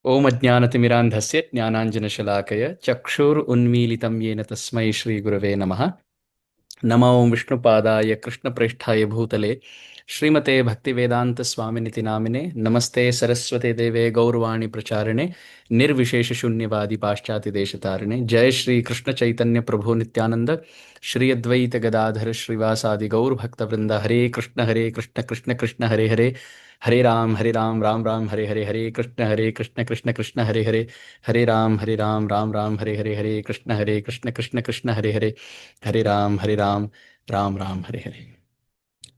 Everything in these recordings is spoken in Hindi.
ओम अज्ञानतिमिरान्धस्य ज्ञानाञ्जनशलाकय चक्षुरुन्मीलितं येन तस्मै श्रीगुरवे नमः। नमो विष्णुपादाय कृष्णप्रेष्ठाय भूतले श्रीमते भक्तिवेदान्तस्वामिनिति नामिने नमस्ते सरस्वते देवे गौरवाणी प्रचारिणे निर्विशेषशून्यवादी पाश्चात्यदेशतारिणे। जय श्री कृष्ण चैतन्य प्रभु नित्यानंद श्री अद्वैत गदाधर श्रीवासादि गौर भक्तवृंद। हरे कृष्ण कृष्ण कृष्ण हरे हरे, हरे राम राम राम हरे हरे, हरे कृष्ण कृष्ण कृष्ण हरे हरे, हरे राम राम हरे हरे, हरे कृष्ण कृष्ण कृष्ण हरे हरे, हरे राम राम राम हरे हरे।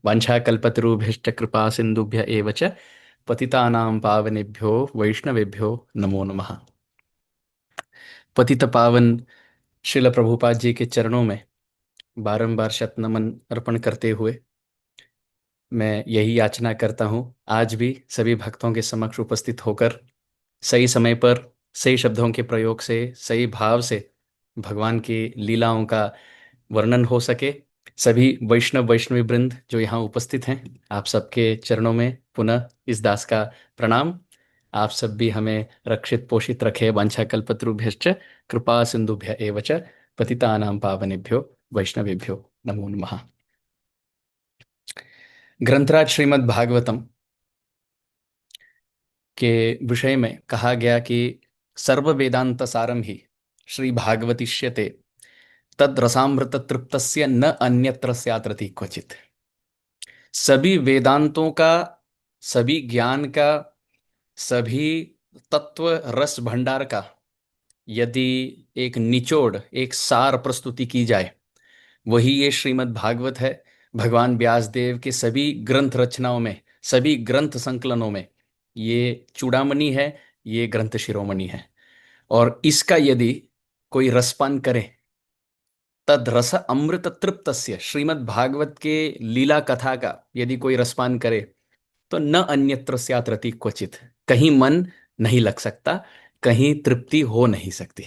वाञ्छाकल्पतरुभ्यश्च कृपा सिन्धुभ्य एव च पतितानां पावनेभ्यो वैष्णवेभ्यो नमो नमः। पतित पावन श्रील प्रभुपाद जी के चरणों में बारंबार शत नमन अर्पण करते हुए मैं यही याचना करता हूँ, आज भी सभी भक्तों के समक्ष उपस्थित होकर सही समय पर सही शब्दों के प्रयोग से सही भाव से भगवान की लीलाओं का वर्णन हो सके। सभी वैष्णवी वृंद जो यहाँ उपस्थित हैं, आप सबके चरणों में पुनः इस दास का प्रणाम। आप सब भी हमें रक्षित पोषित रखे। वाञ्छाकल्पतरुभ्यश्च कृपा सिंधुभ्य एव च पतितानां पावनेभ्यो वैष्णवेभ्यो नमो नमः। ग्रंथराज श्रीमद् भागवतम के विषय में कहा गया कि सर्व वेदांत सारम ही श्री भागवतिष्यते तद रसामृत तृप्तस्य न अन्यत्र स्यात् क्वचित। सभी वेदांतों का, सभी ज्ञान का, सभी तत्व रस भंडार का यदि एक निचोड़, एक सार प्रस्तुति की जाए, वही ये श्रीमद् भागवत है। भगवान व्यासदेव के सभी ग्रंथ रचनाओं में, सभी ग्रंथ संकलनों में ये चूड़ामणि है, ये ग्रंथ शिरोमणि है। और इसका यदि कोई रसपान करे, तद रस अमृत तृप्तस्य, श्रीमद् भागवत के लीला कथा का यदि कोई रसपान करे तो न अन्यत्र स्यात् रति क्वचित, कहीं मन नहीं लग सकता, कहीं तृप्ति हो नहीं सकती।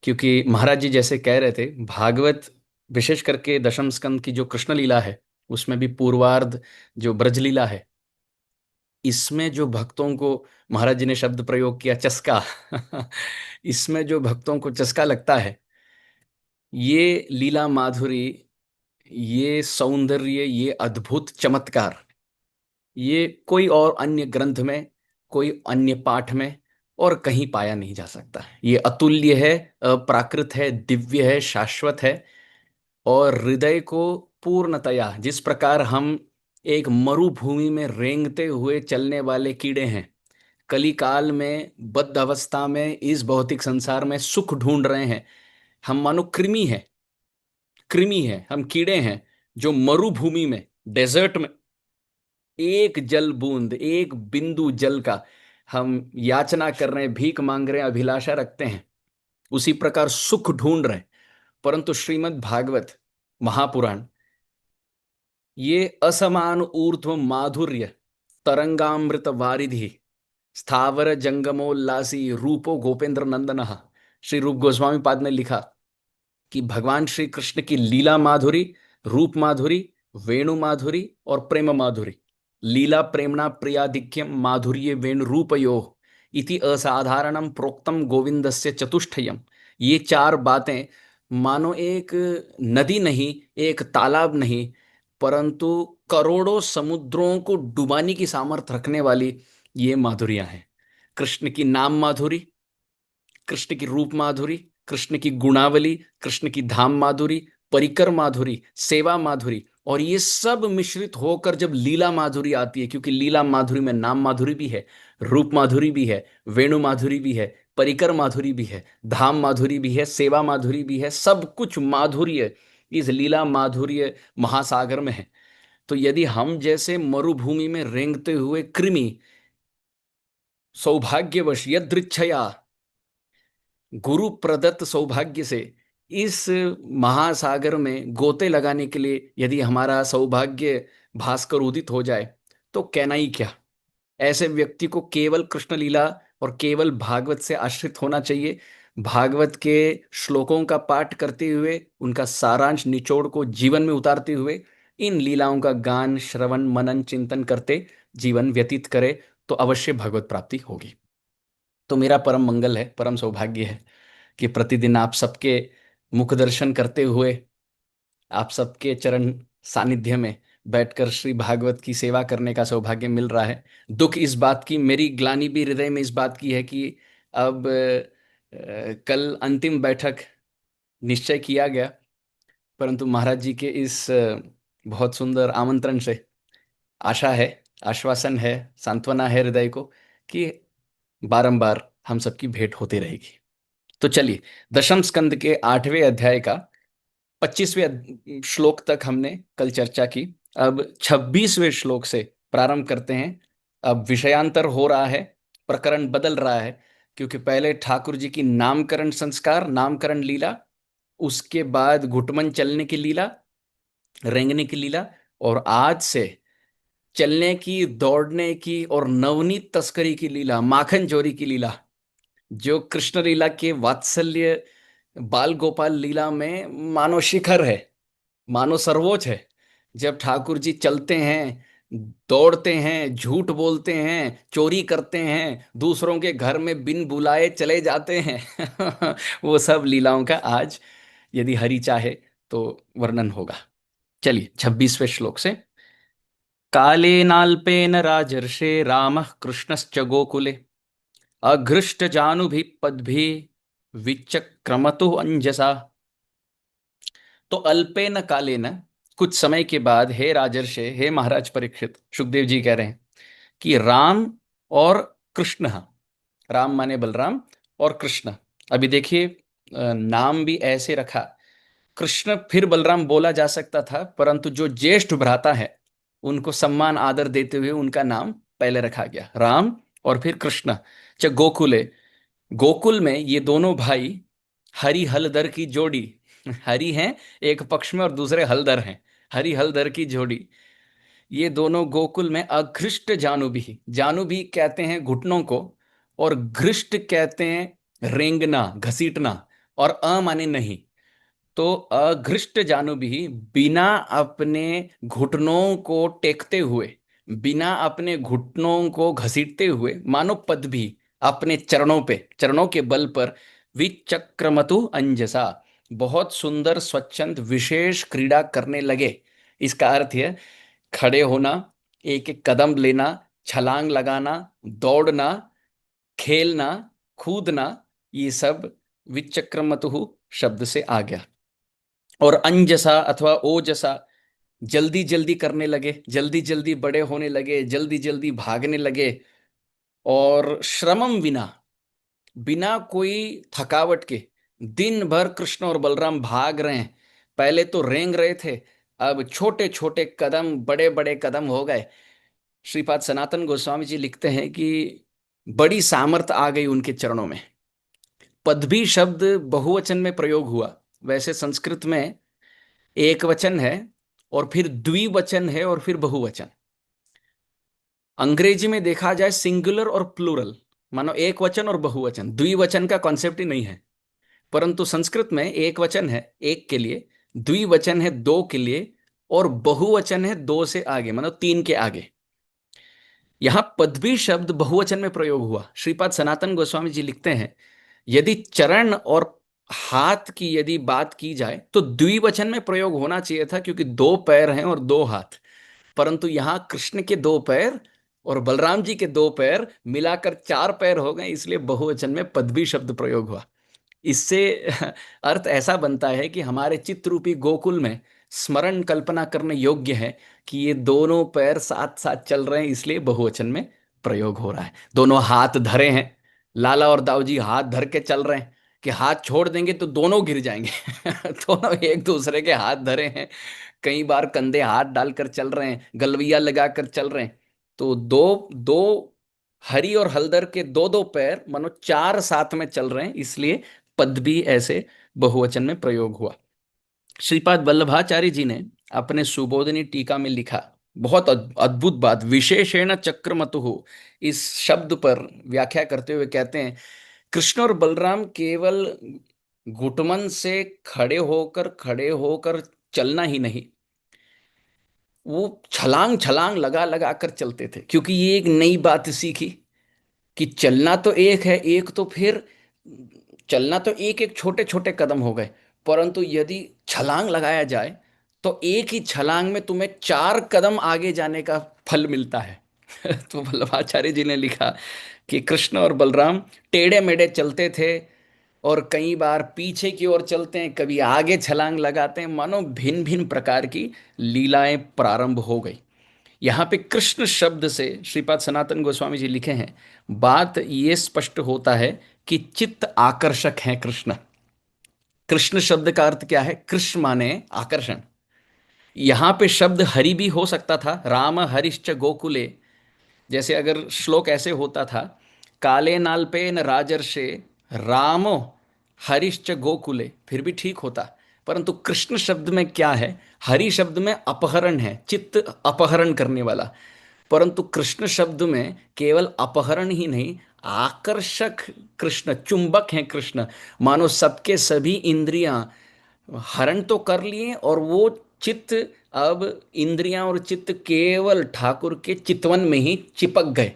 क्योंकि महाराज जी जैसे कह रहे थे, भागवत विशेष करके दशम स्कंद की जो कृष्ण लीला है, उसमें भी पूर्वार्ध जो ब्रज लीला है, इसमें जो भक्तों को महाराज जी ने शब्द प्रयोग किया चस्का इसमें जो भक्तों को चस्का लगता है, ये लीला माधुरी, ये सौंदर्य, ये अद्भुत चमत्कार, ये कोई और अन्य ग्रंथ में, कोई अन्य पाठ में और कहीं पाया नहीं जा सकता। ये अतुल्य है, अप्राकृत है, दिव्य है, शाश्वत है। और हृदय को पूर्णतया, जिस प्रकार हम एक मरुभूमि में रेंगते हुए चलने वाले कीड़े हैं, कलिकाल में बद्ध अवस्था में इस भौतिक संसार में सुख ढूंढ रहे हैं, हम मानो कृमि हैं, हम कीड़े हैं जो मरुभूमि में, डेजर्ट में एक जल बूंद, एक बिंदु जल का हम याचना कर रहे हैं, भीख मांग रहे हैं, अभिलाषा रखते हैं, उसी प्रकार सुख ढूंढ रहे हैं। परंतु श्रीमद् भागवत महापुराण ये असमान ऊर्ध्व माधुर्य तरंगामृत वारिधि स्थावर जंगमोल्लासी रूपो गोपेंद्र नंदन, श्री रूप गोस्वामी पाद ने लिखा कि भगवान श्री कृष्ण की लीला माधुरी, रूप माधुरी, वेणु माधुरी और प्रेम माधुरी, लीला प्रेमणा प्रियाधिक्यम माधुर्य वेणु रूपयो इति असाधारणम प्रोक्तम गोविंदस्य चतुष्टयम। ये चार बातें मानो एक नदी नहीं, एक तालाब नहीं, परंतु करोड़ों समुद्रों को डुबाने की सामर्थ्य रखने वाली ये माधुरियां हैं। कृष्ण की नाम माधुरी, कृष्ण की रूप माधुरी, कृष्ण की गुणावली, कृष्ण की धाम माधुरी, परिकर माधुरी, सेवा माधुरी, और ये सब मिश्रित होकर जब लीला माधुरी आती है, क्योंकि लीला माधुरी में नाम माधुरी भी है, रूप माधुरी भी है, वेणु माधुरी भी है, परिकर माधुरी भी है, धाम माधुरी भी है, सेवा माधुरी भी है, सब कुछ माधुर्य इस लीला माधुर्य महासागर में है। तो यदि हम जैसे मरुभूमि में रेंगते हुए कृमि सौभाग्यवश यदृच्छया गुरु प्रदत्त सौभाग्य से इस महासागर में गोते लगाने के लिए यदि हमारा सौभाग्य भास्कर उदित हो जाए, तो कहना ही क्या। ऐसे व्यक्ति को केवल कृष्ण लीला और केवल भागवत से आश्रित होना चाहिए। भागवत के श्लोकों का पाठ करते हुए, उनका सारांश निचोड़ को जीवन में उतारते हुए, इन लीलाओं का गान, श्रवण, मनन, चिंतन करते जीवन व्यतीत करे, तो अवश्य भगवत प्राप्ति होगी। तो मेरा परम मंगल है, परम सौभाग्य है कि प्रतिदिन आप सबके मुख दर्शन करते हुए, आप सबके चरण सानिध्य में बैठकर श्री भागवत की सेवा करने का सौभाग्य मिल रहा है। दुख इस बात की, मेरी ग्लानि भी हृदय में इस बात की है कि अब कल अंतिम बैठक निश्चय किया गया, परंतु महाराज जी के इस बहुत सुंदर आमंत्रण से आशा है, आश्वासन है, सांत्वना है हृदय को कि बारंबार हम सबकी भेंट होती रहेगी। तो चलिए, दशम स्कंद के 8वें अध्याय का 25वें श्लोक तक हमने कल चर्चा की। अब 26वें श्लोक से प्रारंभ करते हैं। अब विषयांतर हो रहा है, प्रकरण बदल रहा है, क्योंकि पहले ठाकुर जी की नामकरण संस्कार, नामकरण लीला, उसके बाद घुटमन चलने की लीला, रेंगने की लीला, और आज से चलने की, दौड़ने की और नवनीत तस्करी की लीला, माखन चोरी की लीला, जो कृष्ण लीला के वात्सल्य बाल गोपाल लीला में मानो शिखर है, मानो सर्वोच्च है। जब ठाकुर जी चलते हैं, दौड़ते हैं, झूठ बोलते हैं, चोरी करते हैं, दूसरों के घर में बिन बुलाए चले जाते हैं वो सब लीलाओं का आज यदि हरि चाहे तो वर्णन होगा। चलिए 26वें श्लोक से। कालेनाल्पेन राजर्षे रामः कृष्णश्च गोकुले अघृष्टजानुभिः पद्भिः विचक्रमतु अंजसा। तो अल्पेन कालेन, कुछ समय के बाद, हे राजर्षे, हे महाराज परीक्षित, सुखदेव जी कह रहे हैं कि राम और कृष्ण, राम माने बलराम और कृष्ण। अभी देखिए, नाम भी ऐसे रखा, कृष्ण फिर बलराम बोला जा सकता था, परंतु जो ज्येष्ठ भ्राता है उनको सम्मान आदर देते हुए उनका नाम पहले रखा गया, राम और फिर कृष्ण। च गोकुले, गोकुल में ये दोनों भाई हरि हलधर की जोड़ी, हरि हैं एक पक्ष में और दूसरे हलधर हैं, हरि हलधर की जोड़ी, ये दोनों गोकुल में अघृष्ट जानुभी, जानुभी कहते हैं घुटनों को, और घृष्ट कहते हैं रेंगना, घसीटना, और माने नहीं। तो अघृष्ट जानुभी, बिना अपने घुटनों को टेकते हुए, बिना अपने घुटनों को घसीटते हुए, मानो पद भी अपने चरणों पे, चरणों के बल पर, विचक्रमतु अंजसा, बहुत सुंदर स्वच्छंद विशेष क्रीड़ा करने लगे। इसका अर्थ है खड़े होना, एक एक कदम लेना, छलांग लगाना, दौड़ना, खेलना, कूदना, ये सब विचक्रमतु शब्द से आ गया। और अंजसा अथवा ओजसा, जल्दी जल्दी करने लगे, जल्दी जल्दी बड़े होने लगे, जल्दी जल्दी भागने लगे, और श्रमम विना, बिना कोई थकावट के दिन भर कृष्ण और बलराम भाग रहे हैं। पहले तो रेंग रहे थे, अब छोटे छोटे कदम, बड़े बड़े कदम हो गए। श्रीपाद सनातन गोस्वामी जी लिखते हैं कि बड़ी सामर्थ आ गई उनके चरणों में। पदभी शब्द बहुवचन में प्रयोग हुआ। वैसे संस्कृत में एक वचन है और फिर द्विवचन है और फिर बहुवचन। अंग्रेजी में देखा जाए सिंगुलर और प्लूरल, मानो एक वचन और बहुवचन, द्विवचन का कॉन्सेप्ट ही नहीं है। परंतु संस्कृत में एक वचन है एक के लिए, द्विवचन है दो के लिए, और बहुवचन है दो से आगे, मानो तीन के आगे। यहां पदवी शब्द बहुवचन में प्रयोग हुआ। श्रीपाद सनातन गोस्वामी जी लिखते हैं यदि चरण और हाथ की यदि बात की जाए तो द्विवचन में प्रयोग होना चाहिए था, क्योंकि दो पैर हैं और दो हाथ। परंतु यहां कृष्ण के दो पैर और बलराम जी के दो पैर मिलाकर चार पैर हो गए, इसलिए बहुवचन में पदवी शब्द प्रयोग हुआ। इससे अर्थ ऐसा बनता है कि हमारे चित्तरूपी गोकुल में स्मरण कल्पना करने योग्य है कि ये दोनों पैर साथ साथ चल रहे हैं, इसलिए बहुवचन में प्रयोग हो रहा है। दोनों हाथ धरे हैं, लाला और दाऊजी हाथ धर के चल रहे हैं कि हाथ छोड़ देंगे तो दोनों गिर जाएंगे दोनों एक दूसरे के हाथ धरे हैं, कई बार कंधे हाथ डालकर चल रहे हैं, गलविया लगाकर चल रहे हैं। तो दो दो हरि और हलदर के दो दो पैर, मानो चार साथ में चल रहे हैं, इसलिए पद भी ऐसे बहुवचन में प्रयोग हुआ। श्रीपाद वल्लभाचार्य जी ने अपने सुबोधनी टीका में लिखा, बहुत अद्भुत बात, विशेषेण चक्रमतुः, इस शब्द पर व्याख्या करते हुए कहते हैं कृष्ण और बलराम केवल घुटमन से खड़े होकर चलना ही नहीं, वो छलांग छलांग लगा लगा कर चलते थे, क्योंकि ये एक नई बात सीखी। कि चलना तो एक है, एक तो फिर चलना तो एक एक छोटे छोटे कदम हो गए, परंतु यदि छलांग लगाया जाए तो एक ही छलांग में तुम्हें 4 कदम आगे जाने का फल मिलता है। तो वल्लभाचार्य जी ने लिखा कि कृष्ण और बलराम टेढ़े मेढ़े चलते थे और कई बार पीछे की ओर चलते हैं, कभी आगे छलांग लगाते हैं, मानो भिन्न भिन्न प्रकार की लीलाएं प्रारंभ हो गई। यहाँ पे कृष्ण शब्द से श्रीपाद सनातन गोस्वामी जी लिखे हैं, बात ये स्पष्ट होता है कि चित्त आकर्षक है कृष्ण। कृष्ण शब्द का अर्थ क्या है? कृष्ण माने आकर्षण। यहाँ पे शब्द हरि भी हो सकता था, राम हरिश्च गोकुले। जैसे अगर श्लोक ऐसे होता था, काले नाल्पेन राजर्षे रामो हरिश्च गोकुले, फिर भी ठीक होता। परंतु कृष्ण शब्द में क्या है? हरि शब्द में अपहरण है, चित्त अपहरण करने वाला। परंतु कृष्ण शब्द में केवल अपहरण ही नहीं, आकर्षक कृष्ण, चुंबक हैं कृष्ण। मानो सबके सभी इंद्रियां हरण तो कर लिए और वो चित्त, अब इंद्रियां और चित्त केवल ठाकुर के चितवन में ही चिपक गए,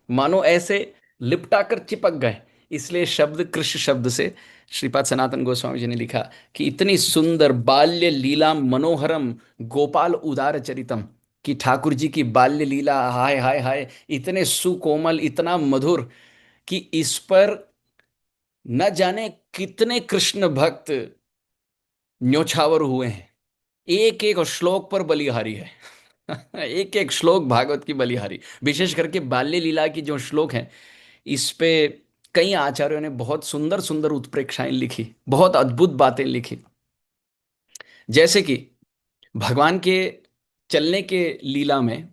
मानो ऐसे लिपटाकर चिपक गए। इसलिए शब्द कृष्ण शब्द से श्रीपाद सनातन गोस्वामी जी ने लिखा कि इतनी सुंदर बाल्य लीला मनोहरम गोपाल उदार चरितम, कि ठाकुर जी की बाल्य लीला, हाय हाय हाय, इतने सुकोमल, इतना मधुर कि इस पर न जाने कितने कृष्ण भक्त न्योछावर हुए हैं। एक एक श्लोक पर बलिहारी है। एक एक श्लोक भागवत की बलिहारी, विशेष करके बाल्य लीला की जो श्लोक हैं, इस पे कई आचार्यों ने बहुत सुंदर सुंदर उत्प्रेक्षाएं लिखी, बहुत अद्भुत बातें लिखी। जैसे कि भगवान के चलने के लीला में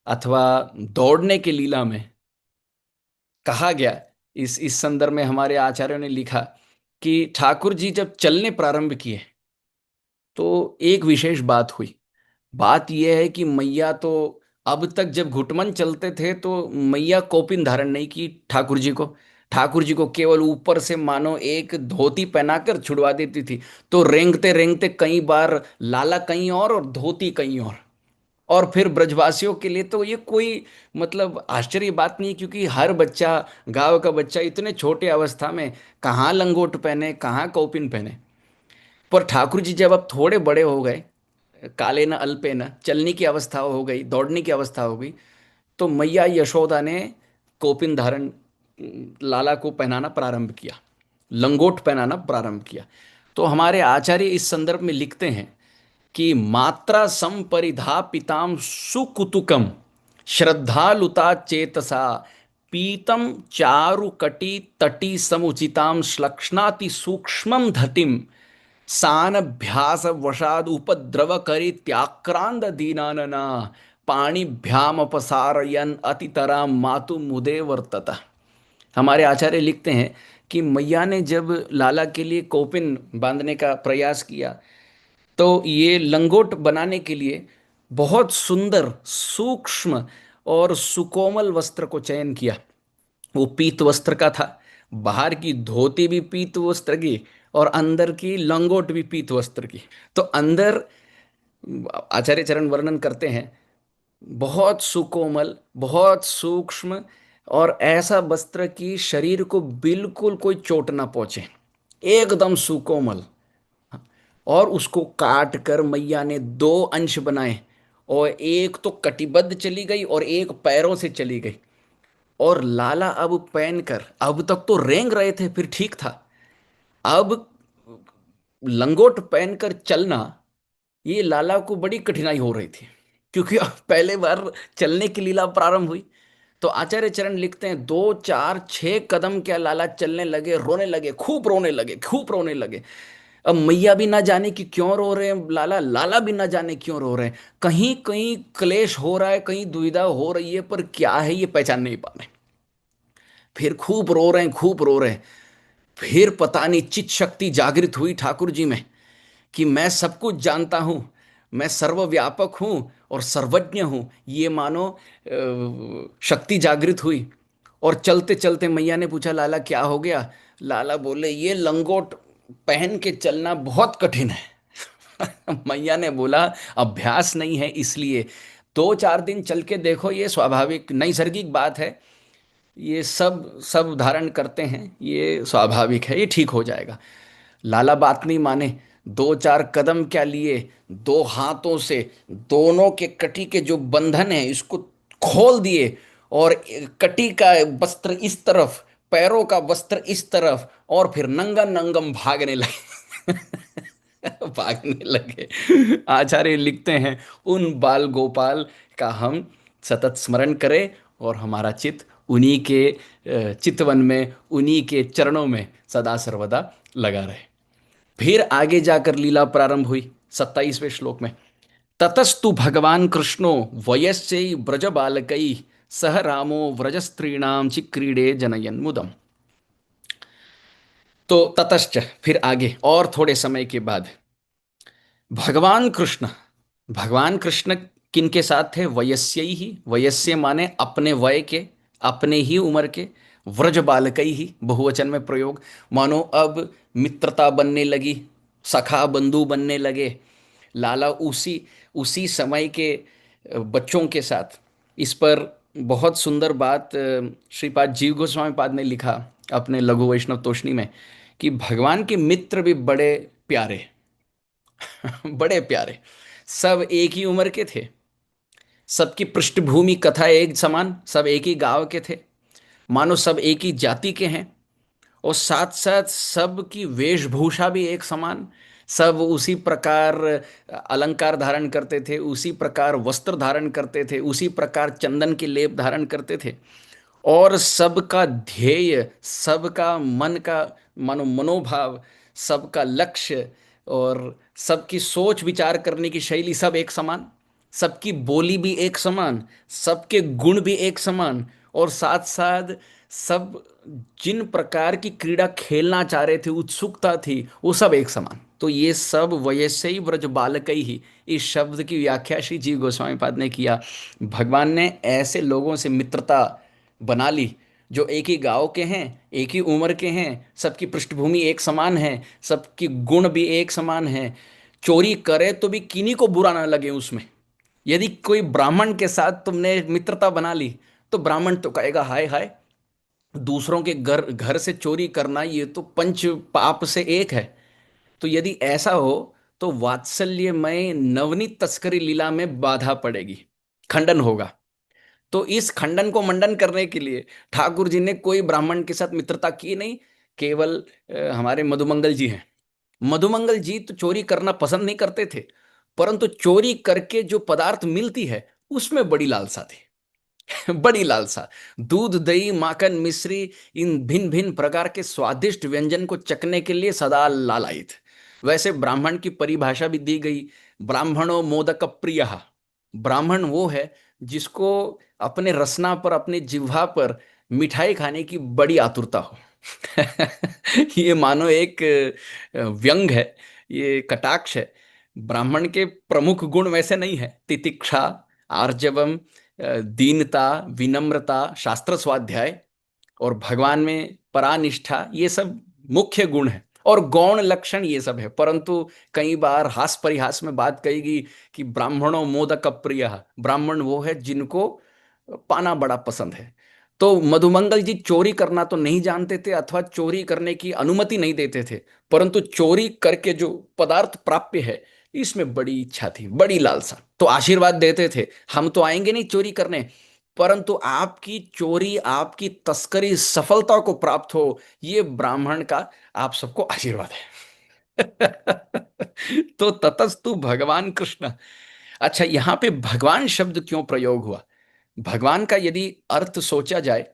अथवा दौड़ने के लीला में कहा गया, इस संदर्भ में हमारे आचार्यों ने लिखा कि ठाकुर जी जब चलने प्रारंभ किए तो एक विशेष बात हुई। बात यह है कि मैया तो, अब तक जब घुटमन चलते थे तो मैया कौपिन धारण नहीं की ठाकुर जी को। ठाकुर जी को केवल ऊपर से मानो एक धोती पहनाकर छुड़वा देती थी। तो रेंगते रेंगते कई बार लाला कहीं और धोती कहीं और फिर ब्रजवासियों के लिए तो ये कोई मतलब आश्चर्य बात नहीं, क्योंकि हर बच्चा, गांव का बच्चा इतने छोटे अवस्था में कहाँ लंगोट पहने, कहाँ कौपिन पहने। पर ठाकुर जी जब अब थोड़े बड़े हो गए, काले न अल्पे न, चलने की अवस्था हो गई, दौड़ने की अवस्था हो गई, तो मैया यशोदा ने कौपिन धारण लाला को पहनाना प्रारंभ किया, लंगोट पहनाना प्रारंभ किया। तो हमारे आचार्य इस संदर्भ में लिखते हैं कि मात्रा संपरिधापिताम सुकुतुकम श्रद्धालुता चेतसा पीतम चारुकटी तटी समुचिताम श्लक्ष्णाति सूक्ष्मम धतिम सानभ्यास वशाद उपद्रव करी त्याक्रांत दीनानना पाणिभ्याम अपसारयन अतितरा मातु मुदे वर्तता। हमारे आचार्य लिखते हैं कि मैया ने जब लाला के लिए कौपिन बांधने का प्रयास किया तो ये लंगोट बनाने के लिए बहुत सुंदर, सूक्ष्म और सुकोमल वस्त्र को चयन किया। वो पीत वस्त्र का था, बाहर की धोती भी पीत वस्त्र की और अंदर की लंगोट भी पीत वस्त्र की। तो अंदर आचार्य चरण वर्णन करते हैं, बहुत सुकोमल, बहुत सूक्ष्म और ऐसा वस्त्र कि शरीर को बिल्कुल कोई चोट ना पहुंचे, एकदम सुकोमल। और उसको काट कर मैया ने 2 अंश बनाए, और एक तो कटिबद्ध चली गई और एक पैरों से चली गई। और लाला अब पहनकर, अब तक तो रेंग रहे थे फिर ठीक था, अब लंगोट पहनकर चलना, ये लाला को बड़ी कठिनाई हो रही थी, क्योंकि अब पहले बार चलने की लीला प्रारंभ हुई। तो आचार्य चरण लिखते हैं 2 4 6 कदम क्या लाला चलने लगे, रोने लगे, खूब रोने लगे, खूब रोने लगे। अब मैया भी ना जाने कि क्यों रो रहे हैं, लाला लाला भी ना जाने क्यों रो रहे हैं। कहीं कहीं क्लेश हो रहा है, कहीं दुविधा हो रही है, पर क्या है ये पहचान नहीं पा रहे। फिर खूब रो रहे हैं, खूब रो रहे हैं। फिर पता नहीं चित शक्ति जागृत हुई ठाकुर जी में कि मैं सब कुछ जानता हूं, मैं सर्वव्यापक हूं और सर्वज्ञ हूं, ये मानो शक्ति जागृत हुई। और चलते चलते मैया ने पूछा, लाला क्या हो गया? लाला बोले, ये लंगोट पहन के चलना बहुत कठिन है। मैया ने बोला, अभ्यास नहीं है इसलिए, 2 4 दिन चल के देखो, ये स्वाभाविक नैसर्गिक बात है। ये सब सब धारण करते हैं, ये स्वाभाविक है, ये ठीक हो जाएगा। लाला बात नहीं माने, दो चार कदम क्या लिए, दो हाथों से दोनों के कटी के जो बंधन है इसको खोल दिए, और कटी का वस्त्र इस तरफ, पैरों का वस्त्र इस तरफ, और फिर नंगम नंगम भागने लगे। भागने लगे। आचार्य लिखते हैं, उन बाल गोपाल का हम सतत स्मरण करें, और हमारा चित्त उन्हीं के चितवन में, उन्हीं के चरणों में सदा सर्वदा लगा रहे। फिर आगे जाकर लीला प्रारंभ हुई 27वें श्लोक में। ततस्तु भगवान कृष्णो वयस्यै ब्रज बालकई सह रामो व्रज स्त्रीणाम चिक्रीडे जनयन मुदम। तो ततश्च, फिर आगे और थोड़े समय के बाद भगवान कृष्ण, भगवान कृष्ण किनके साथ थे? वयस्य ही, वयस्य माने अपने वय के, अपने ही उम्र के, व्रज बालकई ही बहुवचन में प्रयोग। मानो अब मित्रता बनने लगी, सखा बंधु बनने लगे लाला उसी उसी समय के बच्चों के साथ। इस पर बहुत सुंदर बात श्रीपाद जीव गोस्वामी पाद ने लिखा अपने लघु वैष्णव तोषणी में, कि भगवान के मित्र भी बड़े प्यारे। बड़े प्यारे, सब एक ही उम्र के थे, सबकी पृष्ठभूमि कथा एक समान, सब एक ही गांव के थे, मानो सब एक ही जाति के हैं, और साथ साथ सब की वेशभूषा भी एक समान, सब उसी प्रकार अलंकार धारण करते थे, उसी प्रकार वस्त्र धारण करते थे, उसी प्रकार चंदन के लेप धारण करते थे, और सबका ध्येय, सबका मन का मानो मनोभाव, सबका लक्ष्य, और सबकी सोच विचार करने की शैली सब एक समान, सबकी बोली भी एक समान, सबके गुण भी एक समान, और साथ साथ सब जिन प्रकार की क्रीड़ा खेलना चाह रहे थे, उत्सुकता थी, वो सब एक समान। तो ये सब वयस्से ही व्रज बालक ही, इस शब्द की व्याख्या श्री जीव गोस्वामी पाद ने किया। भगवान ने ऐसे लोगों से मित्रता बना ली जो एक ही गांव के हैं, एक ही उम्र के हैं, सबकी पृष्ठभूमि एक समान है, सबकी गुण भी एक समान है, चोरी करे तो भी किन्हीं को बुरा ना लगे उसमें। यदि कोई ब्राह्मण के साथ तुमने मित्रता बना ली, तो ब्राह्मण तो कहेगा हाय हाय, दूसरों के घर घर से चोरी करना ये तो पंच पाप से एक है। तो यदि ऐसा हो, तो वात्सल्यमय नवनीत तस्करी लीला में बाधा पड़ेगी, खंडन होगा। तो इस खंडन को मंडन करने के लिए ठाकुर जी ने कोई ब्राह्मण के साथ मित्रता की नहीं। केवल हमारे मधुमंगल जी हैं, मधुमंगल जी तो चोरी करना पसंद नहीं करते थे, परंतु चोरी करके जो पदार्थ मिलती है उसमें बड़ी लालसा थी। बड़ी लालसा, दूध दही माखन मिश्री, इन भिन्न भिन्न प्रकार के स्वादिष्ट व्यंजन को चखने के लिए सदा लालायित। वैसे ब्राह्मण की परिभाषा भी दी गई, ब्राह्मणों मोदक प्रिय। ब्राह्मण वो है जिसको अपने रसना पर, अपने जिह्वा पर मिठाई खाने की बड़ी आतुरता हो। ये मानो एक व्यंग है, ये कटाक्ष है। ब्राह्मण के प्रमुख गुण वैसे नहीं है, तितिक्षा, आर्जवम, दीनता, विनम्रता, शास्त्र स्वाध्याय, और भगवान में परानिष्ठा, ये सब मुख्य गुण है, और गौण लक्षण ये सब है। परंतु कई बार हास परिहास में बात कहेगी कि ब्राह्मणों मोदक प्रिय, ब्राह्मण वो है जिनको पाना बड़ा पसंद है। तो मधुमंगल जी चोरी करना तो नहीं जानते थे, अथवा चोरी करने की अनुमति नहीं देते थे, परंतु चोरी करके जो पदार्थ प्राप्य है इसमें बड़ी इच्छा थी, बड़ी लालसा। तो आशीर्वाद देते थे, हम तो आएंगे नहीं चोरी करने, परंतु आपकी चोरी, आपकी तस्करी सफलता को प्राप्त हो, ये ब्राह्मण का आप सबको आशीर्वाद है। तो ततस्तु भगवान कृष्ण। अच्छा, यहां पे भगवान शब्द क्यों प्रयोग हुआ? भगवान का यदि अर्थ सोचा जाए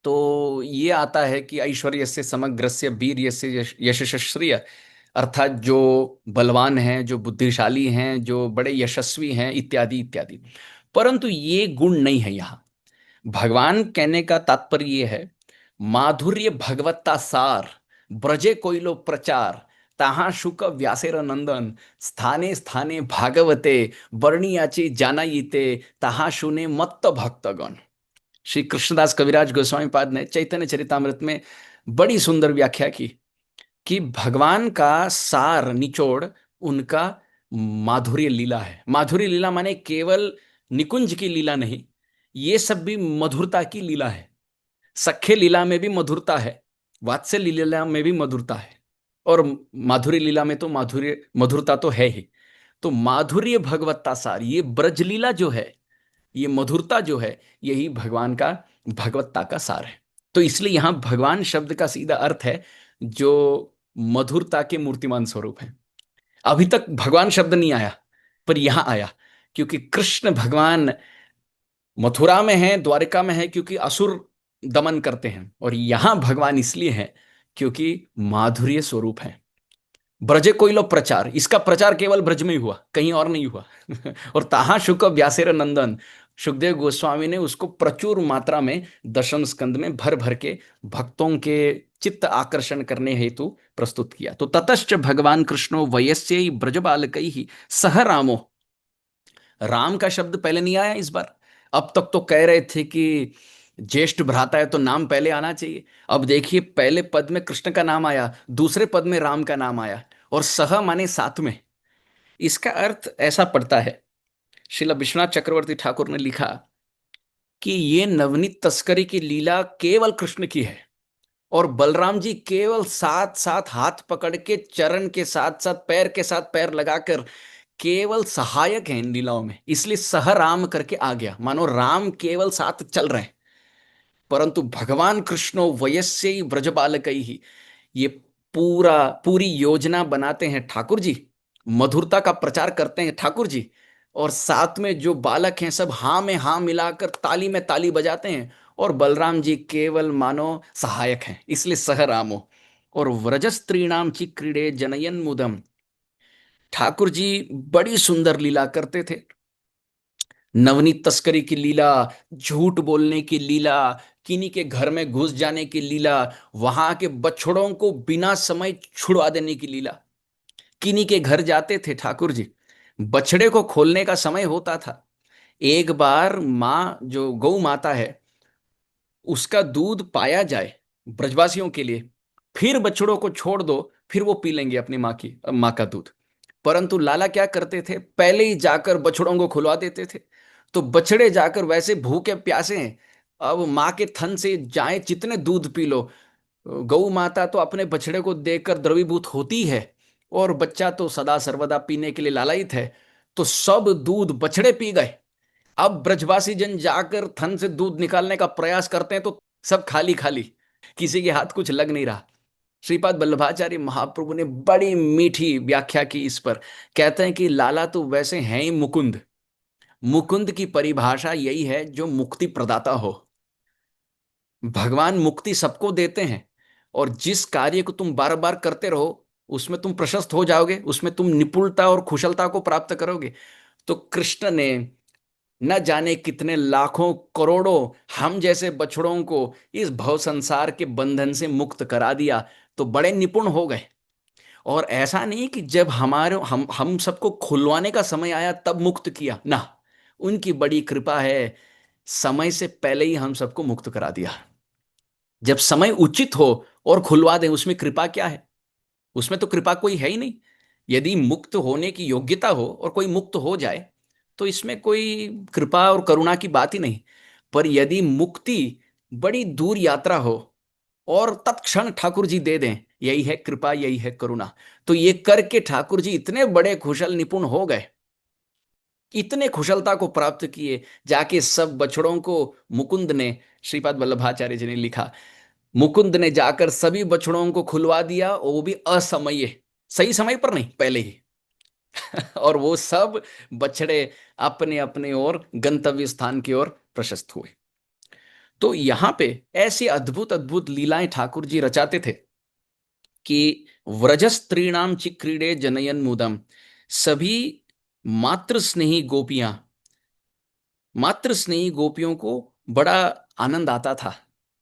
तो ये आता है कि ऐश्वर्य से समग्रस्य वीर्य से यशस श्रिय, अर्थात जो बलवान हैं, जो बुद्धिशाली हैं, जो बड़े यशस्वी हैं, इत्यादि इत्यादि। परंतु ये गुण नहीं है यहाँ। भगवान कहने का तात्पर्य ये है, माधुर्य भगवत्ता सार, ब्रजे कोइलो प्रचार, ताहा शुक व्यासेर नंदन, स्थाने स्थाने भागवते, वर्णियाची जानायिते, ताहा शुने मत्त भक्तगण। श्री कृष्णदास कविराज गोस्वामी पाद ने चैतन्य चरितामृत में बड़ी सुंदर व्याख्या की कि भगवान का सार निचोड़ उनका माधुर्य लीला है। माधुर्य लीला माने केवल निकुंज की लीला नहीं, ये सब भी मधुरता की लीला है। सख्य लीला में भी मधुरता है, वात्सल्य लीला में भी मधुरता है, और माधुर्य लीला में तो माधुर्य मधुरता तो है ही। तो माधुर्य भगवत्ता सार, ये ब्रज लीला जो है, ये मधुरता जो है, यही भगवान का भगवत्ता का सार है। तो इसलिए यहां भगवान शब्द का सीधा अर्थ है जो मधुरता के मूर्तिमान स्वरूप है। अभी तक भगवान शब्द नहीं आया, पर यहां आया, क्योंकि कृष्ण भगवान मथुरा में है, द्वारिका में है, क्योंकि असुर दमन करते हैं, और यहां भगवान इसलिए है क्योंकि माधुर्य स्वरूप है। ब्रजे कोइलो प्रचार, इसका प्रचार केवल ब्रज में ही हुआ, कहीं और नहीं हुआ। और ताहा शुक व्यासेर नंदन, सुखदेव गोस्वामी ने उसको प्रचुर मात्रा में दशम स्कंद में भर भर के भक्तों के चित्त आकर्षण करने हेतु प्रस्तुत किया। तो ततश्च भगवान कृष्णो वयस्य ब्रज बालकई ही सह रामो, राम का शब्द पहले नहीं आया इस बार। अब तक तो कह रहे थे कि ज्येष्ठ भ्राता है तो नाम पहले आना चाहिए। अब देखिए, पहले पद में कृष्ण का नाम आया, दूसरे पद में राम का नाम आया, और सह माने साथ में। इसका अर्थ ऐसा पड़ता है, श्रील विश्वनाथ चक्रवर्ती ठाकुर ने लिखा कि ये नवनीत तस्करी की लीला केवल कृष्ण की है, और बलराम जी केवल साथ साथ हाथ पकड़ के, चरण के साथ साथ पैर के साथ पैर लगाकर केवल सहायक है इन लीलाओं में, इसलिए सह राम करके आ गया, मानो राम केवल साथ चल रहे हैं। परंतु भगवान कृष्णो वयस्य ही ब्रज बालक ही, ये पूरी योजना बनाते हैं ठाकुर जी, मधुरता का प्रचार करते हैं ठाकुर जी, और साथ में जो बालक हैं सब हाँ में हाँ मिलाकर ताली में ताली बजाते हैं, और बलराम जी केवल मानो सहायक हैं, इसलिए सह रामो। और व्रजस्त्रीणाम ची क्रीड़े जनयन मुदम, ठाकुर जी बड़ी सुंदर लीला करते थे। नवनीत तस्करी की लीला, झूठ बोलने की लीला, किन्हीं के घर में घुस जाने की लीला, वहां के बछड़ों को बिना समय छुड़वा देने की लीला। किन्हीं के घर जाते थे ठाकुर जी, बछड़े को खोलने का समय होता था। एक बार माँ जो गौ माता है, उसका दूध पाया जाए ब्रजवासियों के लिए, फिर बछड़ों को छोड़ दो, फिर वो पी लेंगे अपनी माँ का दूध। परंतु लाला क्या करते थे, पहले ही जाकर बछड़ों को खुलवा देते थे। तो बछड़े जाकर वैसे भूखे प्यासे हैं, अब माँ के थन से जाए जितने दूध पी लो, गौ माता तो अपने बछड़े को देखकर द्रवीभूत होती है, और बच्चा तो सदा सर्वदा पीने के लिए लालायित है। तो सब दूध बछड़े पी गए। अब ब्रजवासी जन जाकर थन से दूध निकालने का प्रयास करते हैं तो सब खाली खाली, किसी के हाथ कुछ लग नहीं रहा। श्रीपाद वल्लभाचार्य महाप्रभु ने बड़ी मीठी व्याख्या की इस पर। कहते हैं कि लाला तो वैसे हैं ही मुकुंद, मुकुंद की परिभाषा यही है जो मुक्ति प्रदाता हो। भगवान मुक्ति सबको देते हैं, और जिस कार्य को तुम बार बार करते रहो उसमें तुम प्रशस्त हो जाओगे, उसमें तुम निपुणता और कुशलता को प्राप्त करोगे। तो कृष्ण ने न जाने कितने लाखों करोड़ों हम जैसे बछड़ों को इस भव संसार के बंधन से मुक्त करा दिया, तो बड़े निपुण हो गए। और ऐसा नहीं कि जब हमारे हम सबको खुलवाने का समय आया तब मुक्त किया ना, उनकी बड़ी कृपा है, समय से पहले ही हम सबको मुक्त करा दिया। जब समय उचित हो और खुलवा दें, उसमें कृपा क्या है? उसमें तो कृपा कोई है ही नहीं। यदि मुक्त होने की योग्यता हो और कोई मुक्त हो जाए तो इसमें कोई कृपा और करुणा की बात ही नहीं। पर यदि मुक्ति बड़ी दूर यात्रा हो और तत्क्षण ठाकुर जी दे दें, यही है कृपा, यही है करुणा। तो ये करके ठाकुर जी इतने बड़े कुशल निपुण हो गए, इतने कुशलता को प्राप्त किए, जाके सब बछड़ों को मुकुंद ने, श्रीपाद वल्लभाचार्य जी ने लिखा, मुकुंद ने जाकर सभी बछड़ों को खुलवा दिया, और वो भी असमये, सही समय पर नहीं, पहले ही। और वो सब बछड़े अपने अपने ओर गंतव्य स्थान की ओर प्रशस्त हुए। तो यहां पे ऐसी अद्भुत अद्भुत लीलाएं ठाकुर जी रचाते थे कि व्रजस्त्रीणाम चिक्रीडे जनयन मुदम, सभी मातृ स्नेही गोपियां, मातृ स्नेही गोपियों को बड़ा आनंद आता था,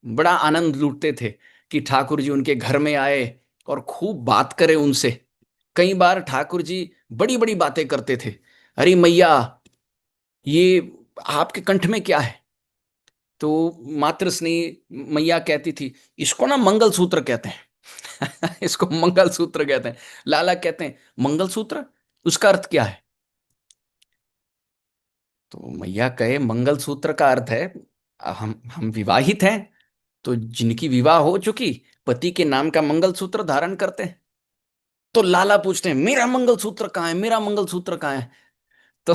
बड़ा आनंद लूटते थे कि ठाकुर जी उनके घर में आए और खूब बात करें उनसे। कई बार ठाकुर जी बड़ी बड़ी बातें करते थे। अरे मैया, ये आपके कंठ में क्या है? तो मातृ स्नेही मैया कहती थी, इसको ना मंगल सूत्र कहते हैं। इसको मंगल सूत्र कहते हैं। लाला कहते हैं, मंगल सूत्र, उसका अर्थ क्या है? तो मैया कहे, मंगल सूत्र का अर्थ है हम विवाहित हैं, तो जिनकी विवाह हो चुकी, पति के नाम का मंगलसूत्र धारण करते हैं। तो लाला पूछते हैं, मेरा मंगलसूत्र कहाँ है, मेरा मंगलसूत्र कहाँ है? तो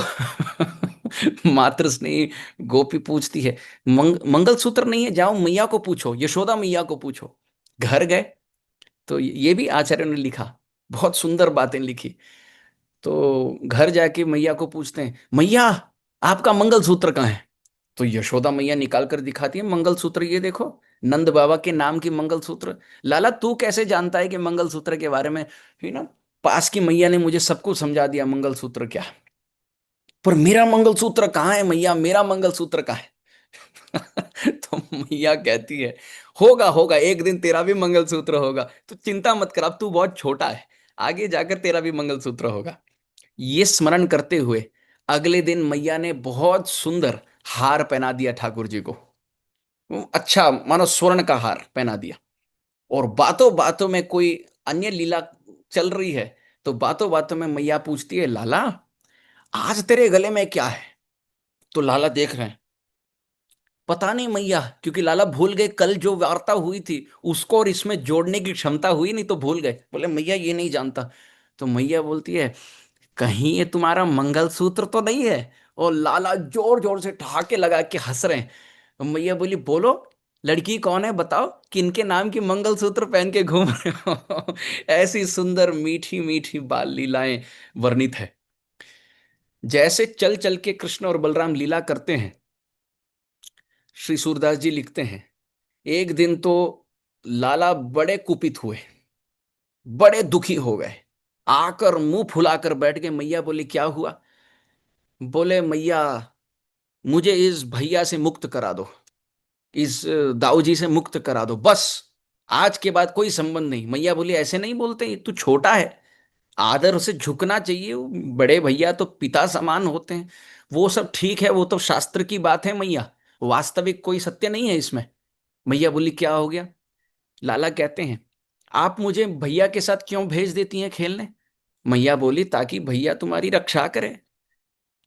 मातृ स्नेही गोपी पूछती है, मंगलसूत्र नहीं है, जाओ मैया को पूछो, यशोदा मैया को पूछो। घर गए तो ये भी आचार्य ने लिखा, बहुत सुंदर बातें लिखी। तो घर जाके मैया को पूछते हैं, मैया आपका मंगलसूत्र कहाँ है? तो यशोदा मैया निकाल कर दिखाती है, मंगलसूत्र ये देखो, नंद बाबा के नाम की मंगलसूत्र। लाला तू कैसे जानता है कि मंगलसूत्र के बारे में? है ना, पास की मैया ने मुझे सब कुछ समझा दिया मंगलसूत्र क्या। पर मेरा मंगलसूत्र कहाँ है मैया, मेरा मंगलसूत्र कहाँ है? तो मैया कहती है, होगा होगा, एक दिन तेरा भी मंगलसूत्र होगा, तो चिंता मत कर, अब तू बहुत छोटा है, आगे जाकर तेरा भी मंगलसूत्र होगा। ये स्मरण करते हुए अगले दिन मैया ने बहुत सुंदर हार पहना दिया ठाकुर जी को। वो अच्छा मानो स्वर्ण का हार पहना दिया। और बातों बातों में कोई अन्य लीला चल रही है, तो बातों बातों में मैया पूछती है, लाला आज तेरे गले में क्या है? तो लाला देख रहे हैं, पता नहीं मैया, क्योंकि लाला भूल गए कल जो वार्ता हुई थी उसको और इसमें जोड़ने की क्षमता हुई नहीं, तो भूल गए, बोले मैया ये नहीं जानता। तो मैया बोलती है, कहीं ये तुम्हारा मंगलसूत्र तो नहीं है? और लाला जोर जोर से ठहाके लगा के हंस रहे हैं। तो मैया बोली, बोलो लड़की कौन है, बताओ किनके नाम की मंगलसूत्र पहन के घूम रहे हो? ऐसी सुंदर मीठी मीठी बाल लीलाएं वर्णित है। जैसे चल चल के कृष्ण और बलराम लीला करते हैं, श्री सूरदास जी लिखते हैं, एक दिन तो लाला बड़े कुपित हुए, बड़े दुखी हो गए, आकर मुंह फुलाकर बैठ गए। मैया बोली, क्या हुआ? बोले, मैया मुझे इस भैया से मुक्त करा दो, इस दाऊ जी से मुक्त करा दो, बस आज के बाद कोई संबंध नहीं। मैया बोली, ऐसे नहीं बोलते, तू छोटा है, आदर से झुकना चाहिए, वो बड़े भैया तो पिता समान होते हैं। वो सब ठीक है, वो तो शास्त्र की बात है मैया, वास्तविक कोई सत्य नहीं है इसमें। मैया बोली, क्या हो गया? लाला कहते हैं, आप मुझे भैया के साथ क्यों भेज देती हैं खेलने? मैया बोली, ताकि भैया तुम्हारी रक्षा करे।